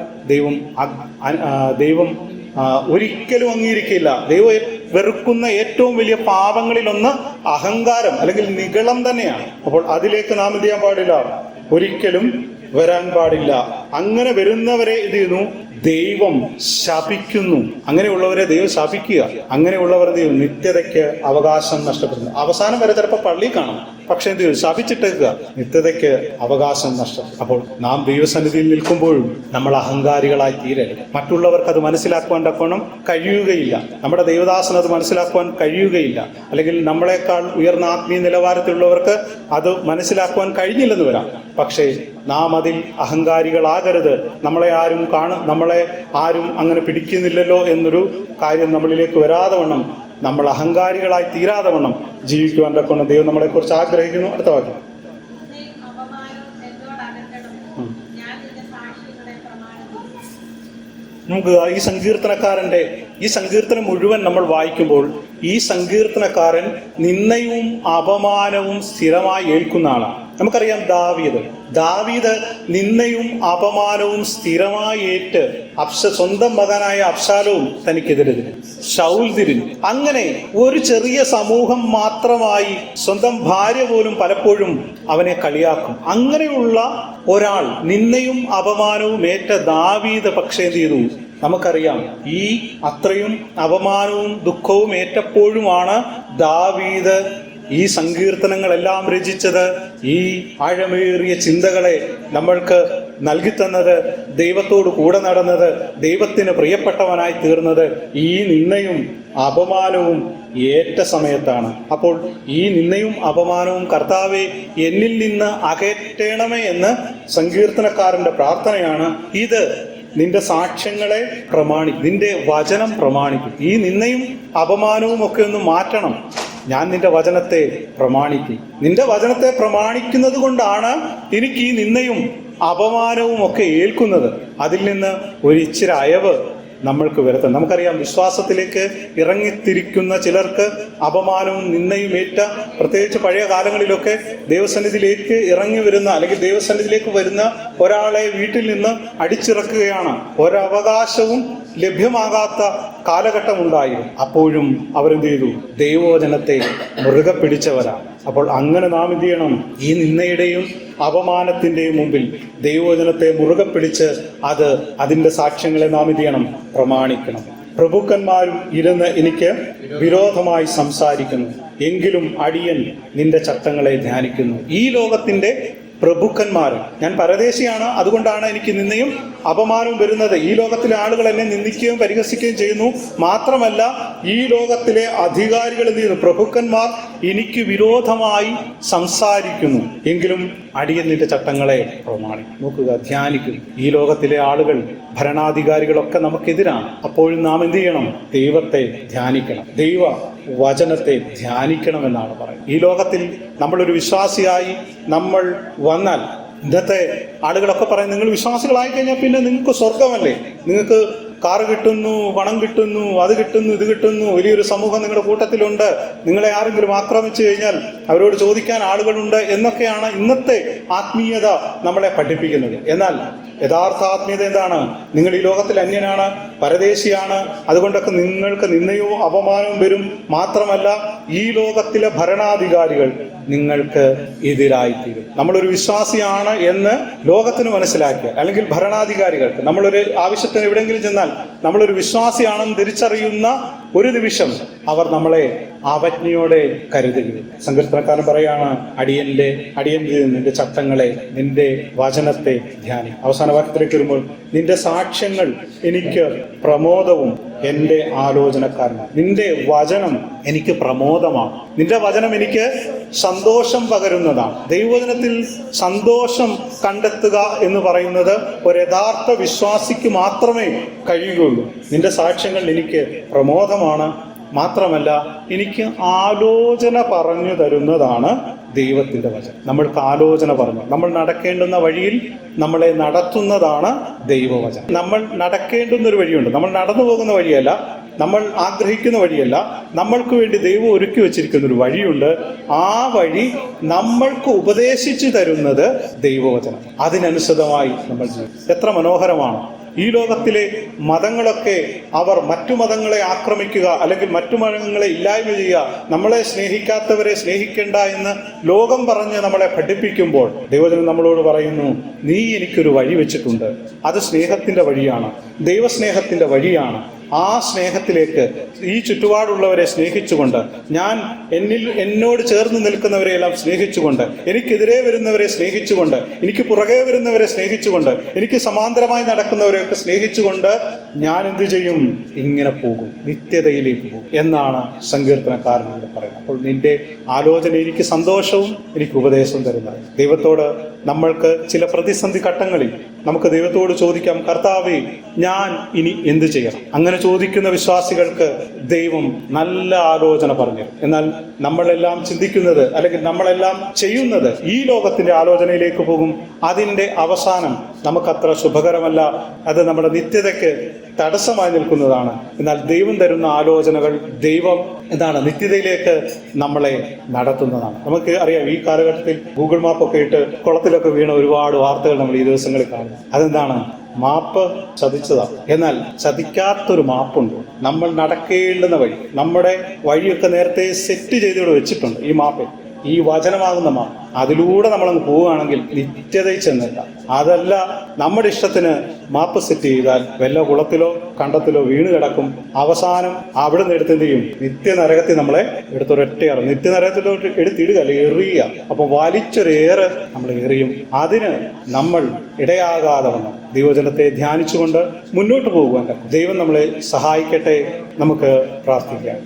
ദൈവം ഒരിക്കലും അംഗീകരിക്കില്ല. ദൈവം വെറുക്കുന്ന ഏറ്റവും വലിയ പാപങ്ങളിലൊന്ന് അഹങ്കാരം അല്ലെങ്കിൽ നിഗളം തന്നെയാണ്. അപ്പോൾ അതിലേക്ക് നാം എന്ത് ചെയ്യാൻ പാടില്ല? ഒരിക്കലും വരാൻ പാടില്ല. അങ്ങനെ വരുന്നവരെ ഇത് ചെയ്യുന്നു, ദൈവം ശപിക്കുന്നു. അങ്ങനെയുള്ളവരെ ദൈവം ശപിക്കുക. അങ്ങനെയുള്ളവർ ദൈവം നിത്യതയ്ക്ക് അവകാശം നഷ്ടപ്പെടുന്നു. അവസാനം വരെ ചിലപ്പോൾ പള്ളി കാണും, പക്ഷെ എന്ത് ചെയ്യും? ശപിച്ചിട്ടേക്കുക, നിത്യതയ്ക്ക് അവകാശം നഷ്ടം. അപ്പോൾ നാം ദൈവസന്നിധിയിൽ നിൽക്കുമ്പോഴും നമ്മൾ അഹങ്കാരികളായി തീരരുത്. മറ്റുള്ളവർക്ക് അത് മനസ്സിലാക്കുവാൻ തക്കവണ്ണം കഴിയുകയില്ല. നമ്മുടെ ദൈവദാസന് അത് മനസ്സിലാക്കുവാൻ കഴിയുകയില്ല. അല്ലെങ്കിൽ നമ്മളെക്കാൾ ഉയർന്ന ആത്മീയ നിലവാരത്തിലുള്ളവർക്ക് അത് മനസ്സിലാക്കുവാൻ കഴിഞ്ഞില്ലെന്ന് വരാം. പക്ഷേ നാം അതിൽ അഹങ്കാരികളാകരുത്. നമ്മളെ ആരും അങ്ങനെ പിടിക്കുന്നില്ലല്ലോ എന്നൊരു കാര്യം നമ്മളിലേക്ക് വരാതെ വണ്ണം, നമ്മൾ അഹങ്കാരികളായി തീരാതെ വണ്ണം ജീവിക്കുവാൻ തക്കവണ്ണം ദൈവം നമ്മളെക്കുറിച്ച് ആഗ്രഹിക്കുന്നു. അടുത്ത വാക്യം, നമുക്ക് ഈ സങ്കീർത്തനം മുഴുവൻ നമ്മൾ വായിക്കുമ്പോൾ ഈ സങ്കീർത്തനക്കാരൻ നിന്ദയും അപമാനവും സ്ഥിരമായി ഏൽക്കുന്ന ആളാണ്. നമുക്കറിയാം ദാവീദ് നിന്ദയും അപമാനവും സ്ഥിരമായി ഏറ്റ് സ്വന്തം മകനായ അബ്ശാലോം തനിക്കെതിരെ ശൗൽ തിരിഞ്ഞു. അങ്ങനെ ഒരു ചെറിയ സമൂഹം മാത്രമായി സ്വന്തം ഭാര്യ പോലും പലപ്പോഴും അവനെ കളിയാക്കും. അങ്ങനെയുള്ള ഒരാൾ നിന്ദയും അപമാനവും ഏറ്റ ദാവീദ് പക്ഷേ എന്ത് ചെയ്തു? നമുക്കറിയാം, ഈ അത്രയും അപമാനവും ദുഃഖവും ഏറ്റപ്പോഴുമാണ് ദാവീദ് ഈ സങ്കീർത്തനങ്ങളെല്ലാം രചിച്ചത്. ഈ ആഴമേറിയ ചിന്തകളെ നമ്മൾക്ക് നൽകിത്തന്നത്, ദൈവത്തോട് കൂടെ നടന്നത്, ദൈവത്തിന് പ്രിയപ്പെട്ടവനായി തീർന്നത് ഈ നിന്ദയും അപമാനവും ഏറ്റ സമയത്താണ്. അപ്പോൾ ഈ നിന്ദയും അപമാനവും കർത്താവെ എന്നിൽ നിന്ന് അകറ്റണമേ എന്ന് സങ്കീർത്തനക്കാരന്റെ പ്രാർത്ഥനയാണ്. ഇത് നിന്റെ സാക്ഷ്യങ്ങളെ നിന്റെ വചനം പ്രമാണിക്കും. ഈ നിന്ദയും അപമാനവും ഒക്കെ ഒന്ന് മാറ്റണം. ഞാൻ നിന്റെ വചനത്തെ പ്രമാണിക്കും. നിന്റെ വചനത്തെ പ്രമാണിക്കുന്നത് കൊണ്ടാണ് എനിക്ക് ഈ നിന്ദയും അപമാനവും ഒക്കെ ഏൽക്കുന്നത്. അതിൽ നിന്ന് ഒരിച്ചിരി അയവ് നമ്മൾക്ക് വരുത്താം. നമുക്കറിയാം, വിശ്വാസത്തിലേക്ക് ഇറങ്ങിത്തിരിക്കുന്ന ചിലർക്ക് അപമാനവും നിന്ദയും ഏറ്റ, പ്രത്യേകിച്ച് പഴയ കാലങ്ങളിലൊക്കെ ദൈവസന്നിധിയിലേക്ക് ഇറങ്ങി വരുന്ന അല്ലെങ്കിൽ ദൈവസന്നിധിയിലേക്ക് വരുന്ന ഒരാളെ വീട്ടിൽ നിന്ന് അടിച്ചിറക്കുകയാണ്. ഒരവകാശവും ലഭ്യമാകാത്ത കാലഘട്ടമുണ്ടായിരുന്നു. അപ്പോഴും അവരെന്ത് ചെയ്തു? ദൈവവചനത്തെ മുറുകെ പിടിച്ചവരാണ്. അപ്പോൾ അങ്ങനെ നാം എന്ത് ചെയ്യണം? ഈ നിന്ദയുടെയും അപമാനത്തിൻ്റെയും മുമ്പിൽ ദൈവവചനത്തെ മുറുകെ പിടിച്ച് അതിൻ്റെ സാക്ഷ്യങ്ങളെ നാം എന്ത് ചെയ്യണം? പ്രമാണിക്കണം. പ്രഭുക്കന്മാരും ഇരുന്ന് എനിക്ക് വിരോധമായി സംസാരിക്കുന്നു, എങ്കിലും അടിയൻ നിന്റെ ചട്ടങ്ങളെ ധ്യാനിക്കുന്നു. ഈ ലോകത്തിൻ്റെ പ്രഭുക്കന്മാർ, ഞാൻ പരദേശിയാണ്, അതുകൊണ്ടാണ് എനിക്ക് നിന്ദയും അപമാനവും വരുന്നത്. ഈ ലോകത്തിലെ ആളുകൾ എന്നെ നിന്ദിക്കുകയും പരിഹസിക്കുകയും ചെയ്യുന്നു. മാത്രമല്ല, ഈ ലോകത്തിലെ അധികാരികൾ എന്ത് ചെയ്യുന്നു? പ്രഭുക്കന്മാർ എനിക്ക് വിരോധമായി സംസാരിക്കുന്നു, എങ്കിലും അടിയൻ നിന്റെ ചട്ടങ്ങളെ പ്രമാണിക്കും. നോക്കുക, ധ്യാനിക്കും. ഈ ലോകത്തിലെ ആളുകൾ, ഭരണാധികാരികളൊക്കെ നമുക്കെതിരാണ്. അപ്പോഴും നാം എന്ത് ചെയ്യണം? ദൈവത്തെ ധ്യാനിക്കണം, ദൈവ വചനത്തെ ധ്യാനിക്കണമെന്നാണ് പറയുന്നത്. ഈ ലോകത്തിൽ നമ്മളൊരു വിശ്വാസിയായി നമ്മൾ വന്നാൽ, ഇന്നത്തെ ആളുകളൊക്കെ പറയും, നിങ്ങൾ വിശ്വാസികളായി കഴിഞ്ഞാൽ പിന്നെ നിങ്ങൾക്ക് സ്വർഗമല്ലേ, നിങ്ങൾക്ക് കാറ് കിട്ടുന്നു, പണം കിട്ടുന്നു, അത് കിട്ടുന്നു, ഇത് കിട്ടുന്നു, വലിയൊരു സമൂഹം നിങ്ങളുടെ കൂട്ടത്തിലുണ്ട്, നിങ്ങളെ ആരെങ്കിലും ആക്രമിച്ചു കഴിഞ്ഞാൽ അവരോട് ചോദിക്കാൻ ആളുകളുണ്ട് എന്നൊക്കെയാണ് ഇന്നത്തെ ആത്മീയത നമ്മളെ പഠിപ്പിക്കുന്നത്. എന്നാൽ യഥാർത്ഥ ആത്മീയത എന്താണ്? നിങ്ങൾ ഈ ലോകത്തിൽ അന്യനാണ്, പരദേശിയാണ്, അതുകൊണ്ടൊക്കെ നിങ്ങൾക്ക് നിന്ദയും അപമാനവും വരും. മാത്രമല്ല, ഈ ലോകത്തിലെ ഭരണാധികാരികൾ നിങ്ങൾക്ക് എതിരായിത്തീരും. നമ്മളൊരു വിശ്വാസിയാണ് എന്ന് ലോകത്തിന് മനസ്സിലാക്കിയാൽ, അല്ലെങ്കിൽ ഭരണാധികാരികൾക്ക്, നമ്മളൊരു ആവശ്യത്തിന് എവിടെയെങ്കിലും ചെന്നാൽ നമ്മളൊരു വിശ്വാസിയാണെന്ന് തിരിച്ചറിയുന്ന ഒരു നിമിഷം അവർ നമ്മളെ അവജ്ഞയോടെ കരുതുകയും. സങ്കീർത്തനക്കാരൻ പറയാണ്, അടിയന്റെ നിന്റെ ചട്ടങ്ങളെ, നിന്റെ വചനത്തെ ധ്യാനി. അവസാന വാക്യത്തിലേക്ക് വരുമ്പോൾ, നിന്റെ സാക്ഷ്യങ്ങൾ എനിക്ക് പ്രമോദവും എൻ്റെ ആലോചനക്കാരനാണ്. നിന്റെ വചനം എനിക്ക് പ്രമോദമാണ്. നിന്റെ വചനം എനിക്ക് സന്തോഷം പകരുന്നതാണ്. ദൈവവചനത്തിൽ സന്തോഷം കണ്ടെത്തുക എന്ന് പറയുന്നത് ഒരു യഥാർത്ഥ വിശ്വാസിക്ക് മാത്രമേ കഴിയുകയുള്ളൂ. നിന്റെ സാക്ഷ്യങ്ങൾ എനിക്ക് പ്രമോദമാണ്, മാത്രമല്ല എനിക്ക് ആലോചന പറഞ്ഞു തരുന്നതാണ് ദൈവത്തിന്റെ വചനം. നമ്മൾക്ക് ആലോചന പറഞ്ഞു, നമ്മൾ നടക്കേണ്ടുന്ന വഴിയിൽ നമ്മളെ നടത്തുന്നതാണ് ദൈവവചനം. നമ്മൾ നടക്കേണ്ടുന്ന ഒരു വഴിയുണ്ട്. നമ്മൾ നടന്നു പോകുന്ന വഴിയല്ല, നമ്മൾ ആഗ്രഹിക്കുന്ന വഴിയല്ല, നമ്മൾക്ക് വേണ്ടി ദൈവം ഒരുക്കി വെച്ചിരിക്കുന്ന ഒരു വഴിയുണ്ട്. ആ വഴി നമ്മൾക്ക് ഉപദേശിച്ചു തരുന്നത് ദൈവവചനം. അതിനനുസൃതമായി നമ്മൾ ജീവിക്കും. എത്ര മനോഹരമാണ്! ഈ ലോകത്തിലെ മതങ്ങളൊക്കെ അവർ മറ്റു മതങ്ങളെ ആക്രമിക്കുക, അല്ലെങ്കിൽ മറ്റു മതങ്ങളെ ഇല്ലായ്മ ചെയ്യുക, നമ്മളെ സ്നേഹിക്കാത്തവരെ സ്നേഹിക്കേണ്ട എന്ന് ലോകം പറഞ്ഞ് നമ്മളെ പഠിപ്പിക്കുമ്പോൾ ദൈവജനം നമ്മളോട് പറയുന്നു, നീ എനിക്കൊരു വഴി വെച്ചിട്ടുണ്ട്. അത് സ്നേഹത്തിന്റെ വഴിയാണ്, ദൈവസ്നേഹത്തിന്റെ വഴിയാണ്. ആ സ്നേഹത്തിലേക്ക് ഈ ചുറ്റുപാടുള്ളവരെ സ്നേഹിച്ചുകൊണ്ട്, ഞാൻ എന്നോട് ചേർന്ന് നിൽക്കുന്നവരെയെല്ലാം സ്നേഹിച്ചുകൊണ്ട്, എനിക്കെതിരെ വരുന്നവരെ സ്നേഹിച്ചുകൊണ്ട്, എനിക്ക് പുറകെ വരുന്നവരെ സ്നേഹിച്ചുകൊണ്ട്, എനിക്ക് സമാന്തരമായി നടക്കുന്നവരെയൊക്കെ സ്നേഹിച്ചുകൊണ്ട് ഞാൻ എന്ത് ചെയ്യും? ഇങ്ങനെ പോകും, നിത്യതയിലേക്ക് പോകും എന്നാണ് സങ്കീർത്തനക്കാരനോട് പറയുന്നത്. അപ്പോൾ നിന്റെ ആലോചന എനിക്ക് സന്തോഷവും എനിക്ക് ഉപദേശവും തരുന്നത്. ദൈവത്തോട് നമ്മൾക്ക് ചില പ്രതിസന്ധി ഘട്ടങ്ങളിൽ നമുക്ക് ദൈവത്തോട് ചോദിക്കാം, കർത്താവേ, ഞാൻ ഇനി എന്ത് ചെയ്യണം? അങ്ങനെ ചോദിക്കുന്ന വിശ്വാസികൾക്ക് ദൈവം നല്ല ആലോചന പറഞ്ഞു. എന്നാൽ നമ്മളെല്ലാം ചിന്തിക്കുന്നത്, അല്ലെങ്കിൽ നമ്മളെല്ലാം ചെയ്യുന്നത് ഈ ലോകത്തിന്റെ ആലോചനയിലേക്ക് പോകും. അതിന്റെ അവസാനം നമുക്കത്ര ശുഭകരമല്ല. അത് നമ്മുടെ നിത്യതയ്ക്ക് തടസ്സമായി നിൽക്കുന്നതാണ്. എന്നാൽ ദൈവം തരുന്ന ആലോചനകൾ ദൈവം നിത്യതയിലേക്ക് നമ്മളെ നടത്തുന്നതാണ്. നമുക്ക് അറിയാം, ഈ കാലഘട്ടത്തിൽ ഗൂഗിൾ മാപ്പൊക്കെ ഇട്ട് കുളത്തിലൊക്കെ വീണ ഒരുപാട് വാർത്തകൾ നമ്മൾ ഈ ദിവസങ്ങളിൽ കാണും. അതെന്താണ്? മാപ്പ് ചതിച്ചതാണ്. എന്നാൽ ചതിക്കാത്തൊരു മാപ്പുണ്ട്. നമ്മൾ നടക്കേണ്ടുന്ന വഴി, നമ്മുടെ വഴിയൊക്കെ നേരത്തെ സെറ്റ് ചെയ്തിവിടെ വെച്ചിട്ടുണ്ട്. ഈ മാപ്പ്, ഈ വചനമാകുന്ന മാപ്പ്, അതിലൂടെ നമ്മളങ്ങ് പോവുകയാണെങ്കിൽ നിത്യതയിൽ ചെന്നേക്കാം. അതല്ല, നമ്മുടെ ഇഷ്ടത്തിന് മാപ്പ് സെറ്റ് ചെയ്താൽ വല്ല കുളത്തിലോ കണ്ടത്തിലോ വീണ് കിടക്കും. അവസാനം അവിടെ നിന്ന് എടുത്തെന്ത് ചെയ്യും? നിത്യനരകത്തിൽ നമ്മളെ എടുത്തൊരൊറ്റയേറും. നിത്യനരകത്തിലോട്ട് എടുത്തിടുക, അല്ലെ എറിയുക. അപ്പൊ വലിച്ചൊരേറെ നമ്മൾ എറിയും. അതിന് നമ്മൾ ഇടയാകാതെ വന്നു ദൈവജനത്തെ ധ്യാനിച്ചുകൊണ്ട് മുന്നോട്ട് പോകുവാൻ ദൈവം നമ്മളെ സഹായിക്കട്ടെ. നമുക്ക് പ്രാർത്ഥിക്കാം.